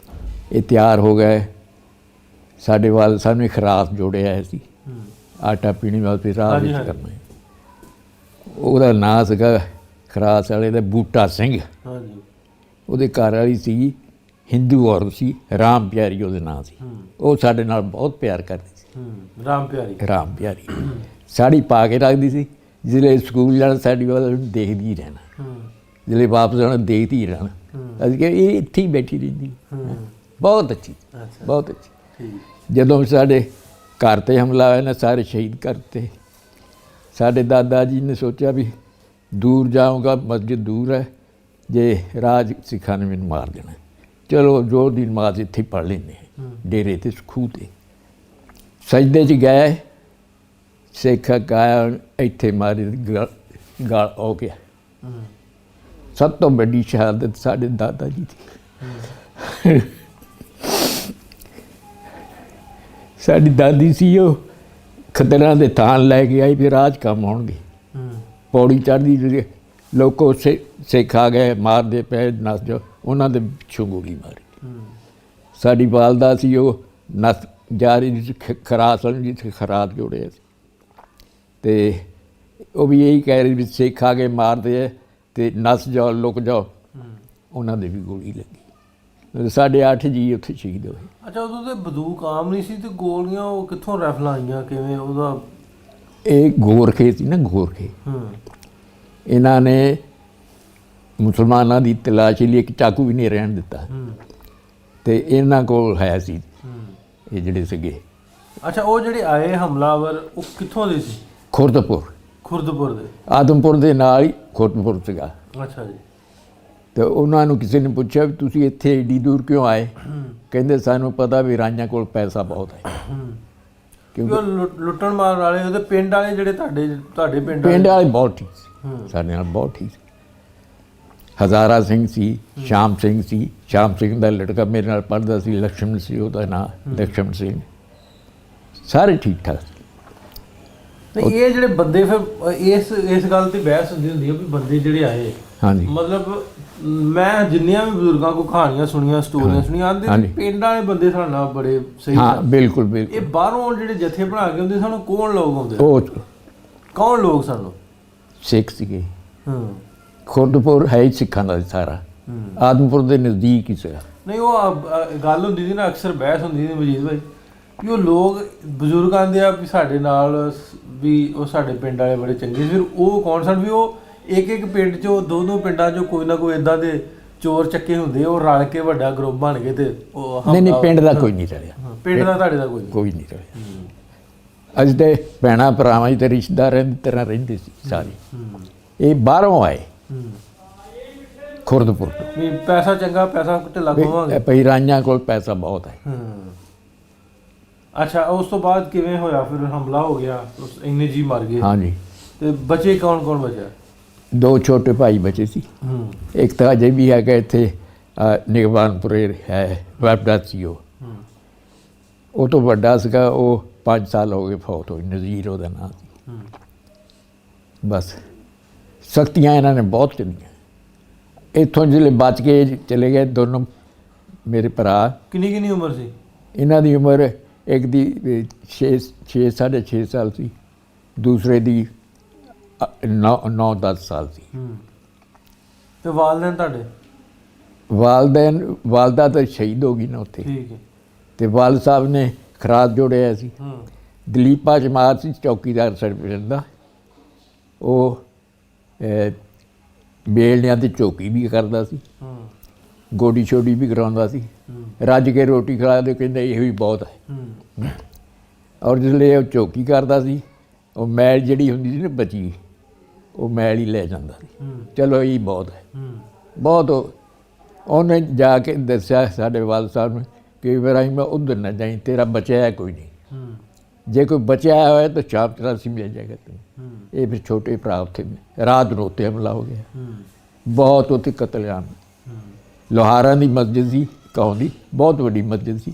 ਇਹ ਤਿਆਰ ਹੋ ਗਏ। ਸਾਡੇ ਵੱਲ ਸਾਨੂੰ ਖਰਾਸ ਜੋੜਿਆ ਆਇਆ ਸੀ, ਆਟਾ ਪੀਣੀ ਵਾਸਤੇ ਰਾਹ ਵਿੱਚ ਕਰਨਾ। ਉਹਦਾ ਨਾਂ ਸੀਗਾ ਖਰਾਸ ਵਾਲੇ ਦਾ ਬੂਟਾ ਸਿੰਘ। ਉਹਦੇ ਘਰ ਵਾਲੀ ਸੀ ਹਿੰਦੂ ਔਰਤ ਸੀ, ਰਾਮ ਪਿਆਰੀ ਉਹਦੇ ਨਾਂ ਸੀ। ਉਹ ਸਾਡੇ ਨਾਲ ਬਹੁਤ ਪਿਆਰ ਕਰਦੀ ਸੀ। ਰਾਮ ਪਿਆਰੀ ਸਾੜੀ ਪਾ ਕੇ ਰੱਖਦੀ ਸੀ। ਜਿਹੜੇ ਸਕੂਲ ਜਾਣਾ ਸਾਡੀ ਵੱਲ ਦੇਖਦੀ ਰਹਿਣਾ, ਜਿਹੜੇ ਵਾਪਸ ਆਉਣਾ ਦੇਖਦੀ ਰਹਿਣਾ। ਅਸੀਂ ਕਿਹਾ ਇਹ ਇੱਥੇ ਹੀ ਬੈਠੀ ਰਹਿੰਦੀ। ਬਹੁਤ ਅੱਛੀ, ਬਹੁਤ ਅੱਛੀ। ਜਦੋਂ ਸਾਡੇ ਘਰ 'ਤੇ ਹਮਲਾ ਹੋਇਆ ਨਾ, ਸਾਰੇ ਸ਼ਹੀਦ ਕਰਤੇ। ਸਾਡੇ ਦਾਦਾ ਜੀ ਨੇ ਸੋਚਿਆ ਵੀ ਦੂਰ ਜਾਊਂਗਾ, ਮਸਜਿਦ ਦੂਰ ਹੈ, ਜੇ ਰਾਜ ਸਿੱਖਾਂ ਨੇ ਮੈਨੂੰ ਮਾਰ ਦੇਣਾ। ਚਲੋ ਜ਼ੋਰ ਦੀ ਨਮਾਜ਼ ਇੱਥੇ ਪੜ੍ਹ ਲੈਂਦੇ, ਡੇਰੇ 'ਤੇ ਖੂਹ 'ਤੇ। ਸਜਦੇ 'ਚ ਗਏ, ਸਿੱਖ ਆਇਆ ਇੱਥੇ ਮਾਰੀ ਗਾਲ ਹੋ ਗਿਆ। ਸਭ ਤੋਂ ਵੱਡੀ ਸ਼ਹਾਦਤ ਸਾਡੇ ਦਾਦਾ ਜੀ ਦੀ। ਸਾਡੀ ਦਾਦੀ ਸੀ ਉਹ ਖੱਦਰਾਂ ਦੇ ਥਾਨ ਲੈ ਕੇ ਆਈ ਵੀ ਰਾਜ ਕੰਮ ਆਉਣਗੇ। ਪੌੜੀ ਚੜ੍ਹਦੀ ਲੋਕੋ ਸਿੱਖ ਆ ਗਏ ਮਾਰਦੇ ਪਏ ਨੱਸ ਜਾਓ, ਉਹਨਾਂ ਦੇ ਪਿੱਛੋਂ ਗੋਲੀ ਮਾਰੀ। ਸਾਡੀ ਵਾਲਦਾ ਸੀ ਉਹ ਨੱਸ ਜਾ ਰਹੀ ਸੀ ਖਰਾਤ ਸਮਝੀ ਸੀ, ਖਰਾਤ ਜੋੜਿਆ ਸੀ ਅਤੇ ਉਹ ਵੀ ਇਹੀ ਕਹਿ ਰਹੀ ਵੀ ਸਿੱਖ ਆ ਕੇ ਮਾਰਦੇ ਹੈ ਅਤੇ ਨੱਸ ਜਾਓ ਲੁਕ ਜਾਓ, ਉਹਨਾਂ ਦੇ ਵੀ ਗੋਲੀ ਲੱਗੀ। 8.5 ਜੀ ਉੱਥੇ ਸ਼ਹੀਦ ਹੋਏ। ਅੱਛਾ, ਉਦੋਂ ਤਾਂ ਬੰਦੂਕ ਆਮ ਨਹੀਂ ਸੀ ਅਤੇ ਗੋਲੀਆਂ ਉਹ ਕਿੱਥੋਂ ਰਾਈਫਲਾਂ ਆਈਆਂ ਕਿਵੇਂ ਉਹਦਾ? ਇਹ ਗੋਰਖੇ ਸੀ ਨਾ, ਗੋਰਖੇ ਇਹਨਾਂ ਨੇ ਮੁਸਲਮਾਨਾਂ ਦੀ ਤਲਾਸ਼ੀ ਲਈ ਇੱਕ ਚਾਕੂ ਵੀ ਨਹੀਂ ਰਹਿਣ ਦਿੱਤਾ ਅਤੇ ਇਹਨਾਂ ਕੋਲ ਹੈ ਸੀ ਇਹ ਜਿਹੜੇ ਸੀਗੇ। ਅੱਛਾ, ਉਹ ਜਿਹੜੇ ਆਏ ਹਮਲਾਵਰ ਉਹ ਕਿੱਥੋਂ ਦੇ ਸੀ? ਖੁਰਦਪੁਰ ਦੇ। ਆਦਮਪੁਰ ਦੇ ਨਾਲ ਹੀ ਖੁਰਦਪੁਰ ਸੀਗਾ। ਅੱਛਾ ਜੀ। ਅਤੇ ਉਹਨਾਂ ਨੂੰ ਕਿਸੇ ਨੇ ਪੁੱਛਿਆ ਵੀ ਤੁਸੀਂ ਇੱਥੇ ਏਡੀ ਦੂਰ ਕਿਉਂ ਆਏ? ਕਹਿੰਦੇ ਸਾਨੂੰ ਪਤਾ ਵੀ ਰਾਈਆਂ ਕੋਲ ਪੈਸਾ ਬਹੁਤ ਹੈ। ਕਿਉਂਕਿ ਉਹ ਲੁੱਟਣ ਮਾਰਨ ਵਾਲੇ ਉਹਦੇ ਪਿੰਡ ਵਾਲੇ ਜਿਹੜੇ ਤੁਹਾਡੇ ਪਿੰਡ ਵਾਲੇ ਬਹੁਤ ਠੀਕ ਸੀ, ਸਾਡੇ ਨਾਲ ਬਹੁਤ ਠੀਕ ਸੀ। ਹਜ਼ਾਰਾ ਸਿੰਘ ਸੀ, ਸ਼ਾਮ ਸਿੰਘ ਸੀ, ਸ਼ਾਮ ਸਿੰਘ ਦਾ ਲੜਕਾ ਮੇਰੇ ਨਾਲ ਪੜ੍ਹਦਾ ਸੀ, ਲਕਸ਼ਮਣ ਸੀ ਉਹਦਾ ਨਾਂ, ਲਕਸ਼ਮਣ ਸਿੰਘ, ਸਾਰੇ ਠੀਕ ਠਾਕ ਸੀ। ਇਹ ਜਿਹੜੇ ਬੰਦੇ ਫਿਰ ਇਸ ਗੱਲ 'ਤੇ ਬਹਿਸ ਹੁੰਦੀ ਹੈ ਵੀ ਬੰਦੇ ਜਿਹੜੇ ਆਏ, ਹਾਂਜੀ, ਮਤਲਬ ਮੈਂ ਜਿੰਨੀਆਂ ਵੀ ਬਜ਼ੁਰਗਾਂ ਕੋਲ ਕਹਾਣੀਆਂ ਸੁਣੀਆਂ, ਸਟੋਰੀਆਂ ਸੁਣੀਆਂ, ਆਉਂਦੇ ਪਿੰਡ ਵਾਲੇ ਬੰਦੇ ਸਾਡੇ ਨਾਲ ਬੜੇ ਸਹੀ। ਹਾਂ, ਬਿਲਕੁਲ ਬਿਲਕੁਲ। ਇਹ ਬਾਹਰੋਂ ਜਿਹੜੇ ਜਥੇ ਬਣਾ ਕੇ ਹੁੰਦੇ ਸਾਨੂੰ ਕੌਣ ਲੋਕ ਆਉਂਦੇ? ਕੌਣ ਲੋਕ ਸਾਨੂੰ? ਸਿੱਖ ਸੀਗੇ। ਖੁਰਦਪੁਰ ਹੈ ਹੀ ਸਿੱਖਾਂ ਦਾ ਸਾਰਾ, ਆਦਮਪੁਰ ਦੇ ਨਜ਼ਦੀਕ ਹੀ ਸੀਗਾ। ਨਹੀਂ, ਉਹ ਗੱਲ ਹੁੰਦੀ ਸੀ ਨਾ, ਅਕਸਰ ਬਹਿਸ ਹੁੰਦੀ ਸੀ ਮਜੀਦ ਭਾਈ ਵੀ ਉਹ ਲੋਕ ਬਜ਼ੁਰਗ ਆਉਂਦੇ ਆ ਵੀ ਸਾਡੇ ਨਾਲ ਵੀ ਉਹ ਸਾਡੇ ਪਿੰਡ ਵਾਲੇ ਬੜੇ ਚੰਗੇ। ਫਿਰ ਉਹ ਕੌਣ ਸਨ? ਵੀ ਉਹ ਇੱਕ ਪਿੰਡ 'ਚੋਂ ਦੋ ਪਿੰਡਾਂ 'ਚੋਂ ਕੋਈ ਨਾ ਕੋਈ ਇੱਦਾਂ ਦੇ ਚੋਰ ਚੱਕੇ ਹੁੰਦੇ, ਉਹ ਰਲ ਕੇ ਵੱਡਾ ਗਰੁੱਪ ਬਣ ਗਏ ਅਤੇ ਉਹ ਨਹੀਂ ਪਿੰਡ ਦਾ ਕੋਈ ਨਹੀਂ ਰਲਿਆ। ਪਿੰਡ ਦਾ ਤੁਹਾਡੇ ਦਾ ਕੋਈ ਨਹੀਂ ਰਲਿਆ। ਅਸੀਂ ਤਾਂ ਭੈਣਾਂ ਭਰਾਵਾਂ ਦੇ ਰਿਸ਼ਤੇਦਾਰਾਂ ਦੀ ਤਰ੍ਹਾਂ ਰਹਿੰਦੇ ਸੀ ਸਾਰੇ। ਇਹ ਬਾਹਰੋਂ ਆਏ ਖੁਰਦਪੁਰ ਤੋਂ। ਵੀ ਪੈਸਾ ਚੰਗਾ, ਪੈਸਾ ਢਿੱਲਾ ਖਵਾਵਾਂਗੇ ਭਈ ਰਾਈਆਂ ਕੋਲ ਪੈਸਾ ਬਹੁਤ ਹੈ। ਅੱਛਾ, ਉਸ ਤੋਂ ਬਾਅਦ ਕਿਵੇਂ ਹੋਇਆ? ਫਿਰ ਹਮਲਾ ਹੋ ਗਿਆ, ਇੰਨੇ ਜੀ ਮਰ ਗਏ। ਹਾਂਜੀ। ਅਤੇ ਬਚੇ ਕੌਣ ਬਚਿਆ? 2 ਛੋਟੇ ਭਾਈ ਬਚੇ ਸੀ। ਇੱਕ ਤਾਂ ਅਜੇ ਵੀ ਹੈਗਾ ਇੱਥੇ ਨਿਗਮਾਨਪੁਰੇ ਹੈ, ਵੈਬਡਾ ਸੀ ਉਹ ਤੋਂ ਵੱਡਾ ਸੀਗਾ, ਉਹ 5 ਸਾਲ ਹੋ ਗਏ ਫੌਤ ਹੋਈ, ਨਜ਼ੀਰ ਉਹਦਾ ਨਾਂ ਸੀ। ਬਸ ਸਖਤੀਆਂ ਇਹਨਾਂ ਨੇ ਬਹੁਤ ਚੱਲੀਆਂ। ਇੱਥੋਂ ਜਿਹੜੇ ਬਚ ਕੇ ਚਲੇ ਗਏ ਦੋਨੋਂ ਮੇਰੇ ਭਰਾ। ਕਿੰਨੀ ਉਮਰ ਸੀ ਇਹਨਾਂ ਦੀ? ਉਮਰ ਇੱਕ ਦੀ 6.5 ਸਾਲ ਸੀ, ਦੂਸਰੇ ਦੀ 9-10 ਸਾਲ ਸੀ। ਤੇ ਵਾਲਦੈਨ ਤੁਹਾਡੇ? ਵਾਲਦਾ ਤਾਂ ਸ਼ਹੀਦ ਹੋ ਗਈ ਨਾ ਉੱਥੇ। ਠੀਕ ਹੈ। ਅਤੇ ਵਾਲਦ ਸਾਹਿਬ ਨੇ ਖਰਾਤ ਜੋੜਿਆ ਸੀ। ਦਲੀਪਾ ਜਮਾਤ ਸੀ ਚੌਕੀਦਾਰ ਸਰਪੰਚ ਦਾ, ਉਹ ਬੇਲਣਿਆਂ 'ਤੇ ਚੌਕੀ ਵੀ ਕਰਦਾ ਸੀ, ਗੋਡੀ ਛੋਡੀ ਵੀ ਕਰਾਉਂਦਾ ਸੀ। ਰੱਜ ਕੇ ਰੋਟੀ ਖਿਲਾ ਦਿਓ, ਕਹਿੰਦਾ ਇਹੋ ਹੀ ਬਹੁਤ ਹੈ। ਔਰ ਜਿਸਲੇ ਉਹ ਚੌਕੀ ਕਰਦਾ ਸੀ, ਉਹ ਮੈਲ ਜਿਹੜੀ ਹੁੰਦੀ ਸੀ ਨਾ ਬਚੀ, ਉਹ ਮੈਲ ਹੀ ਲੈ ਜਾਂਦਾ ਸੀ। ਚਲੋ ਇਹ ਬਹੁਤ ਹੈ, ਬਹੁਤ। ਉਹਨੇ ਜਾ ਕੇ ਦੱਸਿਆ ਸਾਡੇ ਵਾਲਦ ਸਾਹਿਬ ਨੂੰ ਕਿ ਇਬਰਾਹਿਮ ਉੱਧਰ ਨਾ ਜਾਈਂ, ਤੇਰਾ ਬਚਿਆ ਹੈ ਕੋਈ ਨਹੀਂ, ਜੇ ਕੋਈ ਬਚਿਆ ਹੋਇਆ ਤਾਂ ਚਾਪ ਚਰਾਸੀ ਮਿਲ ਜਾਏਗਾ ਤੈਨੂੰ। ਇਹ ਫਿਰ ਛੋਟੇ ਭਰਾ ਉੱਥੇ ਰਾਤ ਨੂੰ ਉੱਤੇ ਹਮਲਾ ਹੋ ਗਿਆ, ਬਹੁਤ ਉੱਥੇ ਕਤਲੇਆਮ। ਲੋਹਾਰਾਂ ਦੀ ਮਸਜਿਦ ਸੀ, ਕੌਮ ਦੀ ਬਹੁਤ ਵੱਡੀ ਮਸਜਿਦ ਸੀ,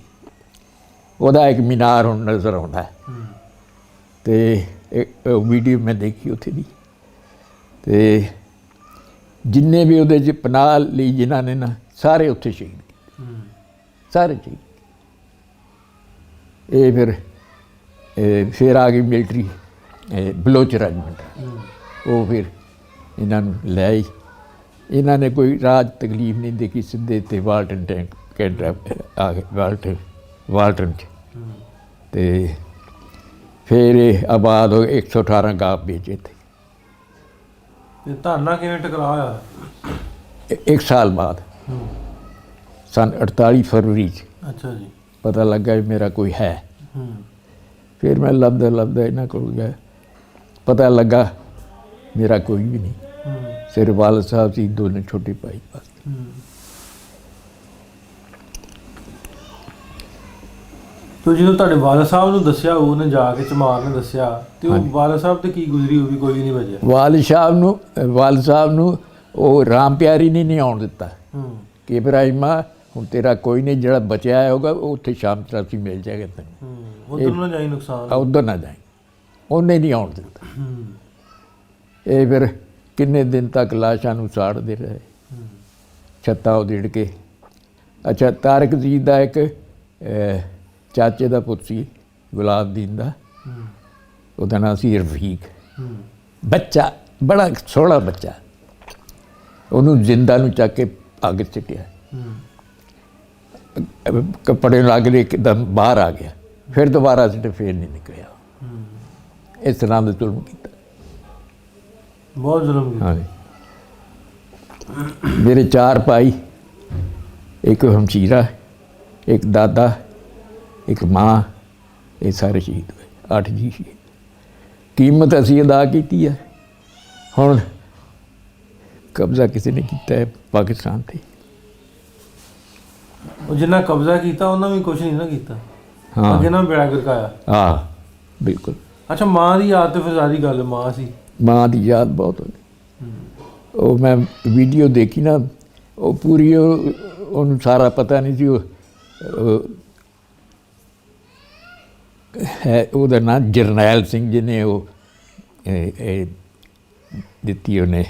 ਉਹਦਾ ਇੱਕ ਮੀਨਾਰ ਹੁਣ ਨਜ਼ਰ ਆਉਂਦਾ ਹੈ। ਅਤੇ ਇੱਕ ਵੀਡੀਓ ਮੈਂ ਦੇਖੀ ਉੱਥੇ ਦੀ, ਅਤੇ ਜਿੰਨੇ ਵੀ ਉਹਦੇ 'ਚ ਪਨਾਹ ਲਈ ਜਿਨ੍ਹਾਂ ਨੇ ਨਾ, ਸਾਰੇ ਉੱਥੇ ਸ਼ਹੀਦ, ਸਾਰੇ ਸ਼ਹੀਦ। ਇਹ ਫਿਰ ਆ ਗਈ ਮਿਲਟਰੀ, ਬਲੋਚ ਰੈਜੀਮੈਂਟ, ਉਹ ਫਿਰ ਇਹਨਾਂ ਨੂੰ ਲੈ ਆਈ। ਇਹਨਾਂ ਨੇ ਕੋਈ ਰਾਜ ਤਕਲੀਫ ਨਹੀਂ ਦੇਖੀ, ਸਿੱਧੇ ਤੇ ਵਾਲਟਨ ਟੈਂਕ ਕੈਂਟਰ ਆ ਗਏ, ਵਾਲਟਨ 'ਚ। ਅਤੇ ਫਿਰ ਇਹ ਆਬਾਦ ਹੋ ਗਏ, 118 ਗਾਂ ਵੇਚੇ ਇੱਥੇ। ਧਾਨਾ ਕਿਵੇਂ ਟਕਰਾਇਆ? 1 ਸਾਲ ਬਾਅਦ, ਸੰਨ 48 ਫਰਵਰੀ 'ਚ। ਅੱਛਾ ਜੀ। ਪਤਾ ਲੱਗਾ ਵੀ ਮੇਰਾ ਕੋਈ ਹੈ। ਫਿਰ ਮੈਂ ਲੱਭਦਾ ਇਹਨਾਂ ਕੋਲ ਗਿਆ, ਪਤਾ ਲੱਗਾ ਮੇਰਾ ਕੋਈ ਵੀ ਨਹੀਂ, ਸਿਰ ਵਾਲਦ ਸਾਹਿਬ ਸੀ, ਦੋਨੇ ਛੋਟੇ ਭਾਈ ਬਸ। ਤੋ ਜਦੋਂ ਤੁਹਾਡੇ ਵਾਲਦ ਸਾਹਿਬ ਨੂੰ ਦੱਸਿਆ, ਉਹਨੇ ਜਾ ਕੇ ਚਮਾਰ ਨੇ ਦੱਸਿਆ, ਤੇ ਉਹ ਵਾਲਦ ਸਾਹਿਬ ਤੇ ਕੀ ਗੁਜ਼ਰੀ ਹੋਈ? ਕੋਈ ਵੀ ਨਹੀਂ ਬਚਿਆ। ਵਾਲਦ ਸਾਹਿਬ ਨੂੰ ਉਹ ਰਾਮ ਪਿਆਰੀ ਨੇ ਨਹੀਂ ਆਉਣ ਦਿੱਤਾ ਕਿ ਇਬਰਾਹਿਮਾ ਹੁਣ ਤੇਰਾ ਕੋਈ ਨਹੀਂ, ਜਿਹੜਾ ਬਚਿਆ ਹੋਗਾ ਉਹ ਉੱਥੇ ਸ਼ਾਮ ਤਰਾਸੀ ਮਿਲ ਜਾਏਗਾ ਤੈਨੂੰ, ਉਧਰ ਨਾ ਜਾਈ ਨੁਕਸਾਨ, ਉੱਧਰ ਨਾ ਜਾਏ, ਉਹਨੇ ਨਹੀਂ ਆਉਣ ਦਿੱਤਾ। ਇਹ ਫਿਰ ਕਿੰਨੇ ਦਿਨ ਤੱਕ ਲਾਸ਼ਾਂ ਨੂੰ ਸਾੜਦੇ ਰਹੇ, ਛੱਤਾਂ ਉਧੇੜ ਕੇ। ਅੱਛਾ, ਤਾਰਕ ਜੀ ਦਾ ਇੱਕ ਚਾਚੇ ਦਾ ਪੁੱਤ ਸੀ ਗੁਲਾਬਦੀਨ ਦਾ, ਉਹਦਾ ਨਾਂ ਸੀ ਰਫੀਕ। ਬੱਚਾ ਬੜਾ ਸੋਹਣਾ ਬੱਚਾ, ਉਹਨੂੰ ਜ਼ਿੰਦਾ ਨੂੰ ਚੱਕ ਕੇ ਅੱਗ 'ਚ ਸੁੱਟਿਆ, ਕੱਪੜੇ ਲੱਗ ਲਏ, ਇੱਕਦਮ ਬਾਹਰ ਆ ਗਿਆ, ਫਿਰ ਦੁਬਾਰਾ ਸਿੱਟ, ਫਿਰ ਨਹੀਂ ਨਿਕਲਿਆ। ਇਸ ਤਰ੍ਹਾਂ ਦਾ ਜ਼ੁਲਮ ਕੀਤਾ, ਬਹੁਤ ਜ਼ੁਲਮ ਕੀਤਾ। ਹਾਂਜੀ, ਮੇਰੇ 4 ਭਾਈ, ਇੱਕ ਹਮਸ਼ੀਰਾ, ਇੱਕ ਦਾਦਾ, ਇੱਕ ਮਾਂ, ਇਹ ਸਾਰੇ ਸ਼ਹੀਦ ਹੋਏ, 8 ਜੀ ਸ਼ਹੀਦ। ਕੀਮਤ ਅਸੀਂ ਅਦਾ ਕੀਤੀ ਹੈ। ਹੁਣ ਕਬਜ਼ਾ ਕਿਸੇ ਨੇ ਕੀਤਾ ਹੈ ਪਾਕਿਸਤਾਨ 'ਤੇ। ਉਹ ਜਿੰਨਾ ਕਬਜ਼ਾ ਕੀਤਾ ਉਹਨਾਂ ਵੀ ਕੁਛ ਨਹੀਂ ਨਾ ਕੀਤਾ, ਹਾਂ, ਅੱਗੇ ਨਾ ਬੇੜਾ ਗਰਕਾਇਆ। ਹਾਂ ਬਿਲਕੁਲ। ਅੱਛਾ, ਮਾਂ ਦੀ ਯਾਦ ਤੇ ਫਿਰ ਸਾਰੀ ਗੱਲ ਮਾਂ ਸੀ। ਮਾਂ ਦੀ ਯਾਦ ਬਹੁਤ ਹੋਈ। ਉਹ ਮੈਂ ਵੀਡੀਓ ਦੇਖੀ ਨਾ, ਉਹ ਪੂਰੀ ਉਹਨੂੰ ਸਾਰਾ ਪਤਾ ਨਹੀਂ ਸੀ। ਉਹ ਹੈ, ਉਹਦਾ ਨਾਂ ਜਰਨੈਲ ਸਿੰਘ, ਜਿਹਨੇ ਉਹ ਇਹ ਦਿੱਤੀ, ਉਹਨੇ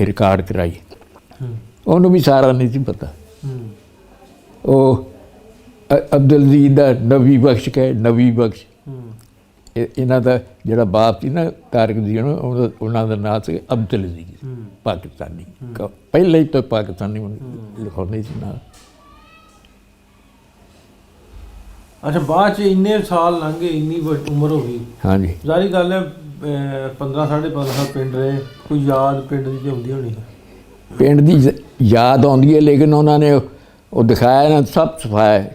ਰਿਕਾਰਡ ਕਰਾਈ, ਉਹਨੂੰ ਵੀ ਸਾਰਾ ਨਹੀਂ ਸੀ ਪਤਾ। ਉਹ ਅਬਦੁਲ ਅਜ਼ੀਜ਼ ਦਾ ਨਵੀ ਬਖਸ਼ ਕਹੇ, ਨਵੀ ਬਖਸ਼, ਇਹਨਾਂ ਦਾ ਜਿਹੜਾ ਬਾਪ ਸੀ ਨਾ ਤਾਰਕ ਜੀ, ਉਹਨਾਂ ਦਾ ਨਾਂ ਸੀ ਅਬਦੁਲ ਅਜ਼ੀਜ਼, ਪਾਕਿਸਤਾਨੀ, ਪਹਿਲਾਂ ਹੀ ਤੋਂ ਪਾਕਿਸਤਾਨੀ ਲਿਖਾਉਂਦੇ ਸੀ ਨਾਲ। ਅੱਛਾ, ਬਾਅਦ 'ਚ ਇੰਨੇ ਸਾਲ ਲੰਘ ਗਏ, ਇੰਨੀ ਉਮਰ ਹੋ ਗਈ। ਹਾਂਜੀ, ਜ਼ਾਰੀ ਗੱਲ ਹੈ, 15 ਸਾਢੇ 15 ਸਾਲ ਪਿੰਡ ਰਹੇ, ਕੋਈ ਯਾਦ ਪਿੰਡ ਦੀ ਤਾਂ ਹੁੰਦੀ ਹੋਣੀ। ਪਿੰਡ ਦੀ ਯਾਦ ਆਉਂਦੀ ਹੈ, ਲੇਕਿਨ ਉਹਨਾਂ ਨੇ ਉਹ ਦਿਖਾਇਆ ਨਾ, ਸਭ ਸਫਾਇਆ,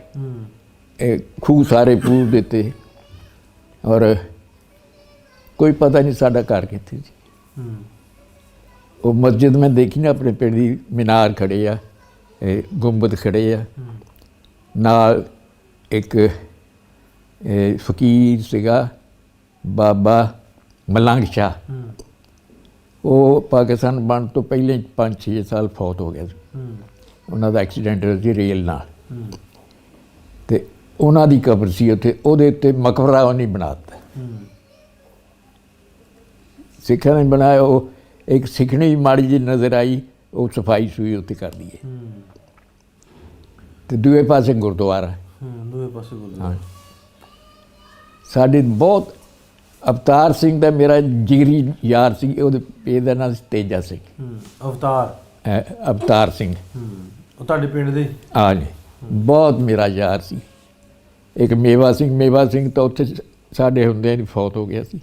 ਇਹ ਖੂਹ ਸਾਰੇ ਪੂਰ ਦਿੱਤੇ, ਔਰ ਕੋਈ ਪਤਾ ਨਹੀਂ ਸਾਡਾ ਘਰ ਕਿੱਥੇ ਸੀ। ਉਹ ਮਸਜਿਦ ਮੈਂ ਦੇਖੀ ਨਾ ਆਪਣੇ ਪਿੰਡ ਦੀ, ਮੀਨਾਰ ਖੜੇ ਆ, ਗੁੰਬਦ ਖੜੇ ਆ, ਨਾਲ ਇੱਕ ਫਕੀਰ ਸੀਗਾ ਬਾਬਾ ਮਲੰਗ ਸ਼ਾਹ, ਉਹ ਪਾਕਿਸਤਾਨ ਬਣਨ ਤੋਂ ਪਹਿਲਾਂ 5-6 ਸਾਲ ਫੌਤ ਹੋ ਗਿਆ ਸੀ। ਉਹਨਾਂ ਦਾ ਐਕਸੀਡੈਂਟ ਹੋਇਆ ਸੀ ਰੇਲ ਨਾਲ, ਅਤੇ ਉਹਨਾਂ ਦੀ ਕਬਰ ਸੀ ਉੱਥੇ, ਉਹਦੇ ਉੱਤੇ ਮਕਬਰਾ ਉਹਨੇ ਬਣਾ ਦਿੱਤਾ, ਸਿੱਖਾਂ ਨੇ ਬਣਾਇਆ। ਉਹ ਇੱਕ ਸਿੱਖਣੀ ਮਾੜੀ ਜਿਹੀ ਨਜ਼ਰ ਆਈ, ਉਹ ਸਫਾਈ ਸੂਈ ਉੱਥੇ ਕਰ ਦਈਏ, ਅਤੇ ਦੂਏ ਪਾਸੇ ਗੁਰਦੁਆਰਾ। ਦੂਏ ਪਾਸੇ ਗੁਰਦੁਆਰਾ। ਸਾਡੇ ਬਹੁਤ ਅਵਤਾਰ ਸਿੰਘ ਦਾ ਮੇਰਾ ਜਿਗਰੀ ਯਾਰ ਸੀ, ਉਹਦੇ ਪੇ ਦਾ ਨਾਂ ਸੀ ਤੇਜਾ ਸਿੰਘ। ਅਵਤਾਰ ਸਿੰਘ, ਉਹ ਤੁਹਾਡੇ ਪਿੰਡ ਦੇ? ਹਾਂਜੀ, ਬਹੁਤ ਮੇਰਾ ਯਾਰ ਸੀ। ਇੱਕ ਮੇਵਾ ਸਿੰਘ ਤਾਂ ਉੱਥੇ ਸਾਡੇ ਹੁੰਦਿਆਂ ਨਹੀਂ ਫੌਤ ਹੋ ਗਿਆ ਸੀ।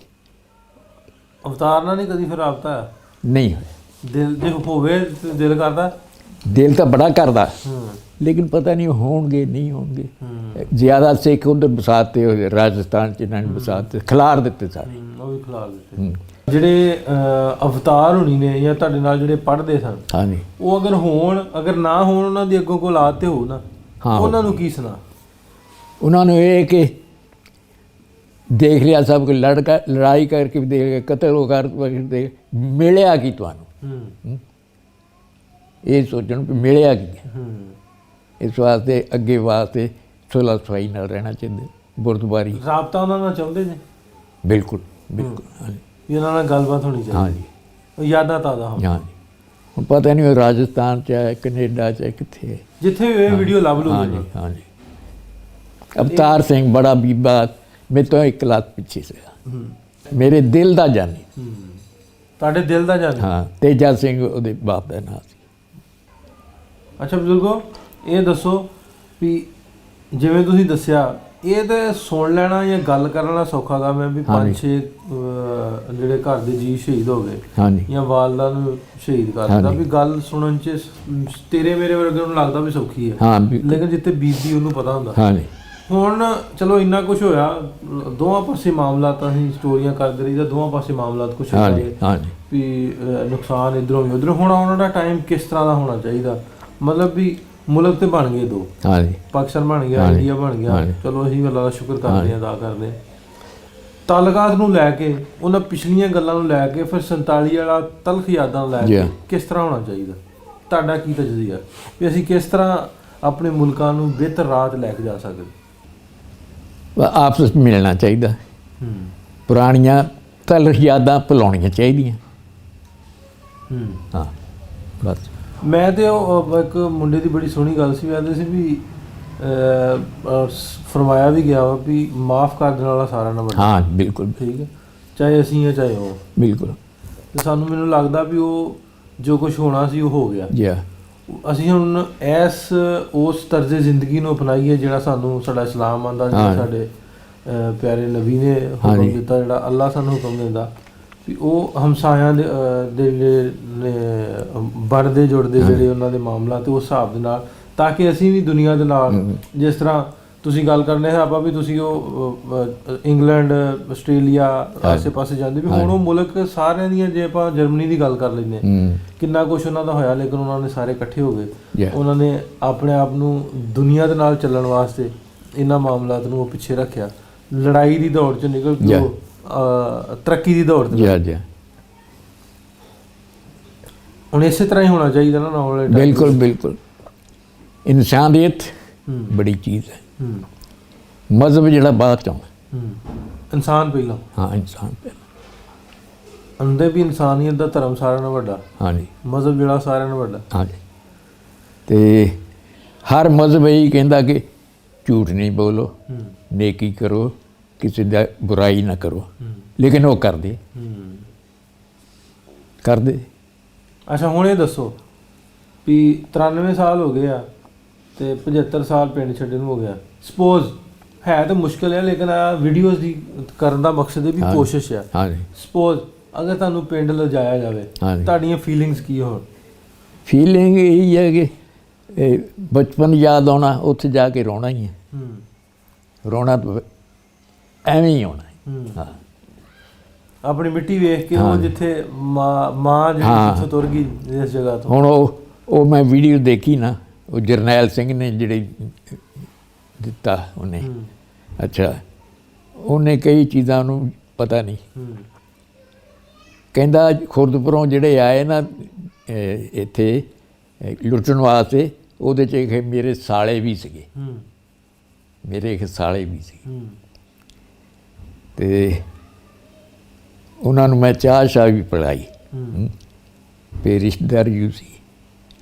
ਅਵਤਾਰ ਨਾਲ ਨਹੀਂ ਕਦੀ ਫਿਰ ਰਾਬਤਾ? ਨਹੀਂ ਹੋਇਆ। ਦਿਲ ਜੇ ਹੋਵੇ ਦਿਲ ਕਰਦਾ? ਦਿਲ ਤਾਂ ਬੜਾ ਕਰਦਾ, ਲੇਕਿਨ ਪਤਾ ਨਹੀਂ ਹੋਣਗੇ ਨਹੀਂ ਹੋਣਗੇ। ਜ਼ਿਆਦਾ ਸਿੱਖ ਉੱਧਰ ਬਸਾਤੇ ਹੋਏ, ਰਾਜਸਥਾਨ 'ਚ ਇਹਨਾਂ ਨੇ ਬਸਾਤੇ, ਖਿਲਾਰ ਦਿੱਤੇ ਸਾਰੇ, ਉਹ ਵੀ ਖਿਲਾਰ ਦਿੱਤੇ। ਜਿਹੜੇ ਅਵਤਾਰ ਹੋਣੀ ਨੇ ਜਾਂ ਤੁਹਾਡੇ ਨਾਲ ਜਿਹੜੇ ਪੜ੍ਹਦੇ ਸਨ, ਹਾਂਜੀ, ਉਹ ਅਗਰ ਹੋਣ, ਅਗਰ ਨਾ ਹੋਣ, ਉਹਨਾਂ ਦੀ ਅੱਗੋਂ ਕੋਈ ਔਲਾਦ ਤੇ ਹੋ ਨਾ, ਉਹਨਾਂ ਨੂੰ ਕੀ ਸੁਣਾ? ਉਹਨਾਂ ਨੂੰ ਇਹ ਕਿ ਦੇਖ ਲਿਆ ਸਭ ਕੁਝ, ਲੜਾਈ ਕਰਕੇ ਵੀ ਦੇਖ ਲਿਆ, ਕਤਲ ਹੋ ਕਰ ਦੇਖ, ਮਿਲਿਆ ਕੀ ਤੁਹਾਨੂੰ, ਇਹ ਸੋਚਣ ਵੀ ਮਿਲਿਆ ਕੀ। ਇਸ ਵਾਸਤੇ ਅੱਗੇ ਵਾਸਤੇ ਸੁਲ੍ਹਾ ਸਫਾਈ ਨਾਲ ਰਹਿਣਾ ਚਾਹੀਦਾ, ਗੁਰਦੁਆਰੀ ਰਾਬਤਾ ਉਹਨਾਂ ਨਾਲ ਚਾਹੁੰਦੇ ਨੇ। ਬਿਲਕੁਲ ਬਿਲਕੁਲ, ਹਾਂਜੀ, ਵੀ ਉਹਨਾਂ ਨਾਲ ਗੱਲਬਾਤ ਹੋਣੀ ਚਾਹੀਦੀ। ਹਾਂਜੀ, ਉਹ ਯਾਦਾਂ ਤਾਜ਼ਾ ਹੋਣ। ਹਾਂਜੀ, ਹੁਣ ਪਤਾ ਨਹੀਂ ਉਹ ਰਾਜਸਥਾਨ 'ਚ ਹੈ, ਕੈਨੇਡਾ 'ਚ ਹੈ, ਕਿੱਥੇ ਹੈ, ਜਿੱਥੇ ਵੀ ਇਹ ਵੀਡੀਓ ਲੱਭ ਲਓ। ਹਾਂਜੀ ਹਾਂਜੀ। ਅਵਤਾਰ ਸਿੰਘ ਬੜਾ ਬੀਬਾ, ਮੇਰੇ ਤੋਂ 1 ਕਲਾਸ ਪਿੱਛੇ ਸੀਗਾ, ਮੇਰੇ ਦਿਲ ਦਾ ਜਾਨੀ। ਤੁਹਾਡੇ ਦਿਲ ਦਾ ਜਾਨੀ? ਹਾਂ, ਤੇਜਾ ਸਿੰਘ ਉਹਦੇ ਬਾਪ ਦਾ ਨਾਂ ਸੀ। ਅੱਛਾ ਬਜ਼ੁਰਗੋ, ਇਹ ਦੱਸੋ ਵੀ ਜਿਵੇਂ ਤੁਸੀਂ ਦੱਸਿਆ, ਇਹ ਤਾਂ ਸੁਣ ਲੈਣਾ ਜਾਂ ਗੱਲ ਕਰਨਾ ਸੌਖਾ ਕੰਮ ਹੈ ਵੀ 5-6 ਜਿਹੜੇ ਘਰ ਦੇ ਜੀ ਸ਼ਹੀਦ ਹੋ ਗਏ ਜਾਂ ਵਾਲਦਾ ਨੂੰ ਸ਼ਹੀਦ ਕਰ ਦਿੱਤਾ, ਵੀ ਗੱਲ ਸੁਣਨ 'ਚ ਤੇਰੇ ਮੇਰੇ ਵਰਗੇ ਨੂੰ ਲੱਗਦਾ ਵੀ ਸੌਖੀ ਹੈ, ਲੇਕਿਨ ਜਿੱਥੇ ਬੀਤਦੀ ਉਹਨੂੰ ਪਤਾ ਹੁੰਦਾ। ਹੁਣ ਚਲੋ ਇੰਨਾ ਕੁਛ ਹੋਇਆ, ਦੋਵਾਂ ਪਾਸੇ ਮਾਮਲਾਤ ਅਸੀਂ ਸਟੋਰੀਆਂ ਕਰਦੇ ਰਹੀਦਾ, ਦੋਵਾਂ ਪਾਸੇ ਮਾਮਲਾਤ ਕੁਛ ਵੀ ਨੁਕਸਾਨ ਇੱਧਰੋਂ ਵੀ ਉੱਧਰੋਂ। ਹੁਣ ਆਉਣ ਦਾ ਟਾਈਮ ਕਿਸ ਤਰ੍ਹਾਂ ਦਾ ਹੋਣਾ ਚਾਹੀਦਾ? ਮਤਲਬ ਵੀ ਮੁਲਕ ਤੇ ਬਣ ਗਏ 2, ਪਾਕਿਸਤਾਨ ਬਣ ਗਿਆ, ਇੰਡੀਆ ਬਣ ਗਿਆ, ਚਲੋ ਅਸੀਂ ਅੱਲਾ ਦਾ ਸ਼ੁਕਰ ਕਰਦੇ ਹਾਂ, ਅਦਾ ਕਰਦੇ ਹਾਂ। ਤਾਲੁਕਾਤ ਨੂੰ ਲੈ ਕੇ, ਉਹਨਾਂ ਪਿਛਲੀਆਂ ਗੱਲਾਂ ਨੂੰ ਲੈ ਕੇ, ਫਿਰ 47 ਵਾਲਾ ਤਲਖ ਯਾਦਾਂ ਨੂੰ ਲੈ ਕੇ ਕਿਸ ਤਰ੍ਹਾਂ ਹੋਣਾ ਚਾਹੀਦਾ? ਤੁਹਾਡਾ ਕੀ ਤਜਜ਼ੀਆ ਵੀ ਅਸੀਂ ਕਿਸ ਤਰ੍ਹਾਂ ਆਪਣੇ ਮੁਲਕਾਂ ਨੂੰ ਬਿਹਤਰ ਰਾਹ 'ਤੇ ਲੈ ਕੇ ਜਾ ਸਕਦੇ? ਆਪਸ ਵਿੱਚ ਮਿਲਣਾ ਚਾਹੀਦਾ, ਪੁਰਾਣੀਆਂ ਤਲਖ ਯਾਦਾਂ ਭੁਲਾਉਣੀਆਂ ਚਾਹੀਦੀਆਂ। ਹਾਂ ਬਸ। ਮੈਂ ਤੇ ਉਹ ਇੱਕ ਮੁੰਡੇ ਦੀ ਬੜੀ ਸੋਹਣੀ ਗੱਲ ਸੀ, ਕਹਿੰਦੇ ਸੀ ਵੀ ਫਰਮਾਇਆ ਵੀ ਗਿਆ ਵਾ ਵੀ ਮਾਫ਼ ਕਰ ਦੇਣ ਵਾਲਾ ਸਾਰਿਆਂ ਨਾਲ ਵੱਡਾ। ਹਾਂ ਬਿਲਕੁਲ ਠੀਕ ਹੈ, ਚਾਹੇ ਅਸੀਂ ਹਾਂ ਚਾਹੇ ਉਹ। ਬਿਲਕੁਲ। ਤੇ ਸਾਨੂੰ ਮੈਨੂੰ ਲੱਗਦਾ ਵੀ ਉਹ ਜੋ ਕੁਝ ਹੋਣਾ ਸੀ ਉਹ ਹੋ ਗਿਆ। ਅਸੀਂ ਹੁਣ ਉਸ ਤਰਜ਼ੇ ਜ਼ਿੰਦਗੀ ਨੂੰ ਅਪਣਾਈਏ ਜਿਹੜਾ ਸਾਨੂੰ ਸਾਡਾ ਇਸਲਾਮ ਆਂਦਾ, ਜਿਹੜਾ ਸਾਡੇ ਪਿਆਰੇ ਨਬੀ ਨੇ ਹੁਕਮ ਦਿੱਤਾ, ਜਿਹੜਾ ਅੱਲਾ ਸਾਨੂੰ ਹੁਕਮ ਦਿੰਦਾ ਵੀ ਉਹ ਹਮਸਾਇਆਂ ਦੇ ਜਿਹੜੇ ਬਣਦੇ ਜੁੜਦੇ ਜਿਹੜੇ ਉਹਨਾਂ ਦੇ ਮਾਮਲਾ ਤੇ ਉਸ ਹਿਸਾਬ ਦੇ ਨਾਲ, ਤਾਂ ਕਿ ਅਸੀਂ ਵੀ ਦੁਨੀਆ ਦੇ ਨਾਲ, ਜਿਸ ਤਰ੍ਹਾਂ ਤੁਸੀਂ ਗੱਲ ਕਰਨੇ ਹੈ ਆਪਾਂ ਵੀ ਤੁਸੀਂ ਉਹ ਇੰਗਲੈਂਡ ਆਸਟ੍ਰੇਲੀਆ ਆਸੇ ਪਾਸੇ ਜਾਂਦੇ ਵੀ, ਹੁਣ ਉਹ ਮੁਲਕ ਸਾਰਿਆਂ ਦੀਆਂ, ਜੇ ਆਪਾਂ ਜਰਮਨੀ ਦੀ ਗੱਲ ਕਰ ਲੈਂਦੇ ਕਿੰਨਾ ਕੁਛ ਉਹਨਾਂ ਦਾ ਹੋਇਆ, ਲੇਕਿਨ ਉਹਨਾਂ ਨੇ ਸਾਰੇ ਇਕੱਠੇ ਹੋ ਗਏ। ਉਹਨਾਂ ਨੇ ਆਪਣੇ ਆਪ ਨੂੰ ਦੁਨੀਆ ਦੇ ਨਾਲ ਚੱਲਣ ਵਾਸਤੇ ਇਹਨਾਂ ਮਾਮਲਾਤ ਨੂੰ ਉਹ ਪਿੱਛੇ ਰੱਖਿਆ, ਲੜਾਈ ਦੀ ਦੌੜ 'ਚ ਨਿਕਲ ਕੇ ਉਹ ਤਰੱਕੀ ਦੀ ਦੌੜ 'ਤੇ। ਹੁਣ ਇਸੇ ਤਰ੍ਹਾਂ ਹੀ ਹੋਣਾ ਚਾਹੀਦਾ ਨਾ ਆਉਣ ਵਾਲੇ ਟਾਈਮ। ਬਿਲਕੁਲ ਬਿਲकुल। ਇਨਸਾਨੀਅਤ ਬੜੀ ਚੀਜ਼ ਹੈ, ਮਜ਼ਹਬ ਜਿਹੜਾ ਬਾਅਦ 'ਚ ਆਉਣਾ, ਇਨਸਾਨ ਪਹਿਲਾਂ। ਹਾਂ ਇਨਸਾਨ ਪਹਿਲਾਂ। ਅੰਦਰ ਵੀ ਇਨਸਾਨੀਅਤ ਦਾ ਧਰਮ ਸਾਰਿਆਂ ਨਾਲੋਂ ਵੱਡਾ। ਹਾਂਜੀ। ਮਜ਼ਹਬ ਜਿਹੜਾ ਸਾਰਿਆਂ ਨਾਲੋਂ ਵੱਡਾ। ਹਾਂਜੀ। ਅਤੇ ਹਰ ਮਜ਼ਹਬ ਇਹੀ ਕਹਿੰਦਾ ਕਿ ਝੂਠ ਨਹੀਂ ਬੋਲੋ, ਨੇਕੀ ਕਰੋ, ਕਿਸੇ ਦਾ ਬੁਰਾਈ ਨਾ ਕਰੋ, ਲੇਕਿਨ ਉਹ ਕਰਦੇ। ਅੱਛਾ ਹੁਣ ਇਹ ਦੱਸੋ ਵੀ 93 ਸਾਲ ਹੋ ਗਏ ਆ ਅਤੇ 75 ਸਾਲ ਪਿੰਡ ਛੱਡਣ ਨੂੰ ਹੋ ਗਿਆ। ਸਪੋਜ਼ ਹੈ ਤਾਂ ਮੁਸ਼ਕਿਲ ਹੈ, ਲੇਕਿਨ ਆ ਵੀਡੀਓਜ਼ ਦੀ ਕਰਨ ਦਾ ਮਕਸਦ ਇਹ ਵੀ ਕੋਸ਼ਿਸ਼ ਹੈ। ਸਪੋਜ਼ ਅਗਰ ਤੁਹਾਨੂੰ ਪਿੰਡ ਲਿਜਾਇਆ ਜਾਵੇ, ਤੁਹਾਡੀਆਂ ਫੀਲਿੰਗਸ ਕੀ ਹੋਣ? ਫੀਲਿੰਗ ਇਹੀ ਹੈ ਕਿ ਬਚਪਨ ਯਾਦ ਆਉਣਾ, ਉੱਥੇ ਜਾ ਕੇ ਰੋਣਾ ਹੀ ਹੈ। ਰੋਣਾ ਐਵੇਂ ਹੀ ਆਉਣਾ। ਹਾਂ, ਆਪਣੀ ਮਿੱਟੀ ਵੇਖ ਕੇ, ਉਹ ਜਿੱਥੇ ਮਾਂ ਜਿਹੜੀ ਪਿੱਛੋਂ ਤੁਰ ਗਈ ਇਸ ਜਗ੍ਹਾ ਤੋਂ। ਹੁਣ ਉਹ ਮੈਂ ਵੀਡੀਓ ਦੇਖੀ ਨਾ, ਉਹ ਜਰਨੈਲ ਸਿੰਘ ਨੇ ਜਿਹੜੇ ਦਿੱਤਾ ਉਹਨੇ। ਅੱਛਾ, ਉਹਨੇ ਕਈ ਚੀਜ਼ਾਂ ਨੂੰ ਪਤਾ ਨਹੀਂ, ਕਹਿੰਦਾ ਖੁਰਦਪੁਰੋਂ ਜਿਹੜੇ ਆਏ ਨਾ ਇੱਥੇ ਲੁੱਟਣ ਵਾਸਤੇ, ਉਹਦੇ 'ਚ ਮੇਰੇ ਸਾਲੇ ਵੀ ਸੀਗੇ, ਮੇਰੇ ਇੱਕ ਸਾਲੇ ਵੀ ਸੀ, ਅਤੇ ਉਹਨਾਂ ਨੂੰ ਮੈਂ ਚਾਹ ਸ਼ਾਹ ਵੀ ਪਿਲਾਈ, ਫਿਰ ਰਿਸ਼ਤੇਦਾਰ ਵੀ ਸੀ,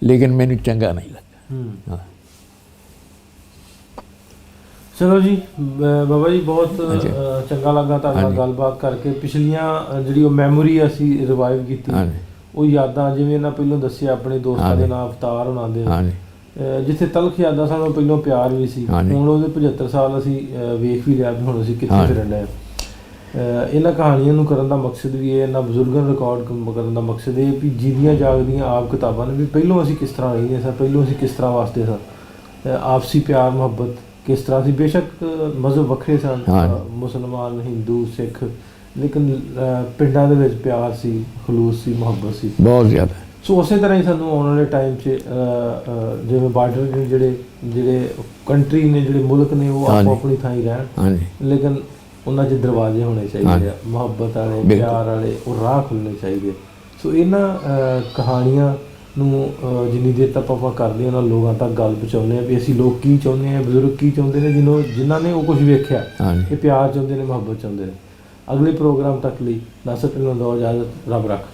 ਲੇਕਿਨ ਮੈਨੂੰ ਚੰਗਾ ਨਹੀਂ ਲੱਗਾ। ਚਲੋ ਜੀ ਬਾਬਾ ਜੀ, ਬਹੁਤ ਚੰਗਾ ਲੱਗਾ ਤੁਹਾਡੇ ਨਾਲ ਗੱਲਬਾਤ ਕਰਕੇ। ਪਿਛਲੀਆਂ ਜਿਹੜੀ ਉਹ ਮੈਮੋਰੀ ਅਸੀਂ ਰਿਵਾਈਵ ਕੀਤੀ, ਉਹ ਯਾਦਾਂ, ਜਿਵੇਂ ਇਹਨਾਂ ਪਹਿਲਾਂ ਦੱਸਿਆ ਆਪਣੇ ਦੋਸਤਾਂ ਦੇ ਨਾਲ ਅਵਤਾਰ ਹੋਣਾ ਦੇ, ਜਿੱਥੇ ਤਲਖ ਯਾਦਾਂ ਸਾਨੂੰ ਪਹਿਲਾਂ ਪਿਆਰ ਵੀ ਸੀ, ਹੁਣ ਉਹਦੇ 75 ਸਾਲ ਅਸੀਂ ਵੇਖ ਵੀ ਲਿਆ ਵੀ ਹੁਣ ਅਸੀਂ ਕਿੱਥੇ ਫਿਰਨ ਡਏ। ਇਹਨਾਂ ਕਹਾਣੀਆਂ ਨੂੰ ਕਰਨ ਦਾ ਮਕਸਦ ਵੀ ਇਹ, ਇਹਨਾਂ ਬਜ਼ੁਰਗਾਂ ਨੂੰ ਰਿਕਾਰਡ ਕਰਨ ਦਾ ਮਕਸਦ ਇਹ ਵੀ ਜੀਦੀਆਂ ਜਾਗਦੀਆਂ ਆਪ ਕਿਤਾਬਾਂ ਨੇ ਵੀ ਪਹਿਲੋਂ ਅਸੀਂ ਕਿਸ ਤਰ੍ਹਾਂ ਰਹਿੰਦੇ ਸਾਂ, ਪਹਿਲੋਂ ਅਸੀਂ ਕਿਸ ਤਰ੍ਹਾਂ ਵਾਸਤੇ ਸਾਂ, ਆਪਸੀ ਪਿਆਰ ਮੁਹੱਬਤ ਕਿਸ ਤਰ੍ਹਾਂ ਸੀ। ਬੇਸ਼ੱਕ ਮਜ਼ਹਬ ਵੱਖਰੇ ਸਨ, ਮੁਸਲਮਾਨ, ਹਿੰਦੂ, ਸਿੱਖ, ਲੇਕਿਨ ਪਿੰਡਾਂ ਦੇ ਵਿੱਚ ਪਿਆਰ ਸੀ, ਖਲੂਸ ਸੀ, ਮੁਹੱਬਤ ਸੀ ਬਹੁਤ ਜ਼ਿਆਦਾ। ਸੋ ਉਸੇ ਤਰ੍ਹਾਂ ਹੀ ਸਾਨੂੰ ਆਉਣ ਵਾਲੇ ਟਾਈਮ 'ਚ ਜਿਵੇਂ ਬਾਰਡਰ ਨੇ, ਜਿਹੜੇ ਕੰਟਰੀ ਨੇ, ਜਿਹੜੇ ਮੁਲਕ ਨੇ, ਉਹ ਆਪੋ ਆਪਣੀ ਥਾਂ ਹੀ ਰਹਿਣ, ਲੇਕਿਨ ਉਹਨਾਂ 'ਚ ਦਰਵਾਜ਼ੇ ਹੋਣੇ ਚਾਹੀਦੇ ਆ, ਮੁਹੱਬਤ ਵਾਲੇ, ਪਿਆਰ ਵਾਲੇ, ਉਹ ਰਾਹ ਖੁੱਲ੍ਹਣੇ ਚਾਹੀਦੇ। ਸੋ ਇਹਨਾਂ ਕਹਾਣੀਆਂ ਨੂੰ ਜਿੰਨੀ ਦੇਰ ਤੱਕ ਆਪਾਂ ਕਰਦੇ ਉਹਨਾਂ ਲੋਕਾਂ ਤੱਕ ਗੱਲ ਪਹੁੰਚਾਉਂਦੇ ਹਾਂ ਵੀ ਅਸੀਂ ਲੋਕ ਕੀ ਚਾਹੁੰਦੇ ਹਾਂ, ਬਜ਼ੁਰਗ ਕੀ ਚਾਹੁੰਦੇ ਨੇ, ਜਿਨ੍ਹਾਂ ਨੇ ਉਹ ਕੁਝ ਵੇਖਿਆ, ਇਹ ਪਿਆਰ ਚਾਹੁੰਦੇ ਨੇ, ਮੁਹੱਬਤ ਚਾਹੁੰਦੇ ਨੇ। ਅਗਲੇ ਪ੍ਰੋਗਰਾਮ ਤੱਕ ਲਈ ਨਾਸਰ ਢਿੱਲੋਂ ਦਿਓ ਇਜਾਜ਼ਤ। ਰੱਬ ਰੱਖ।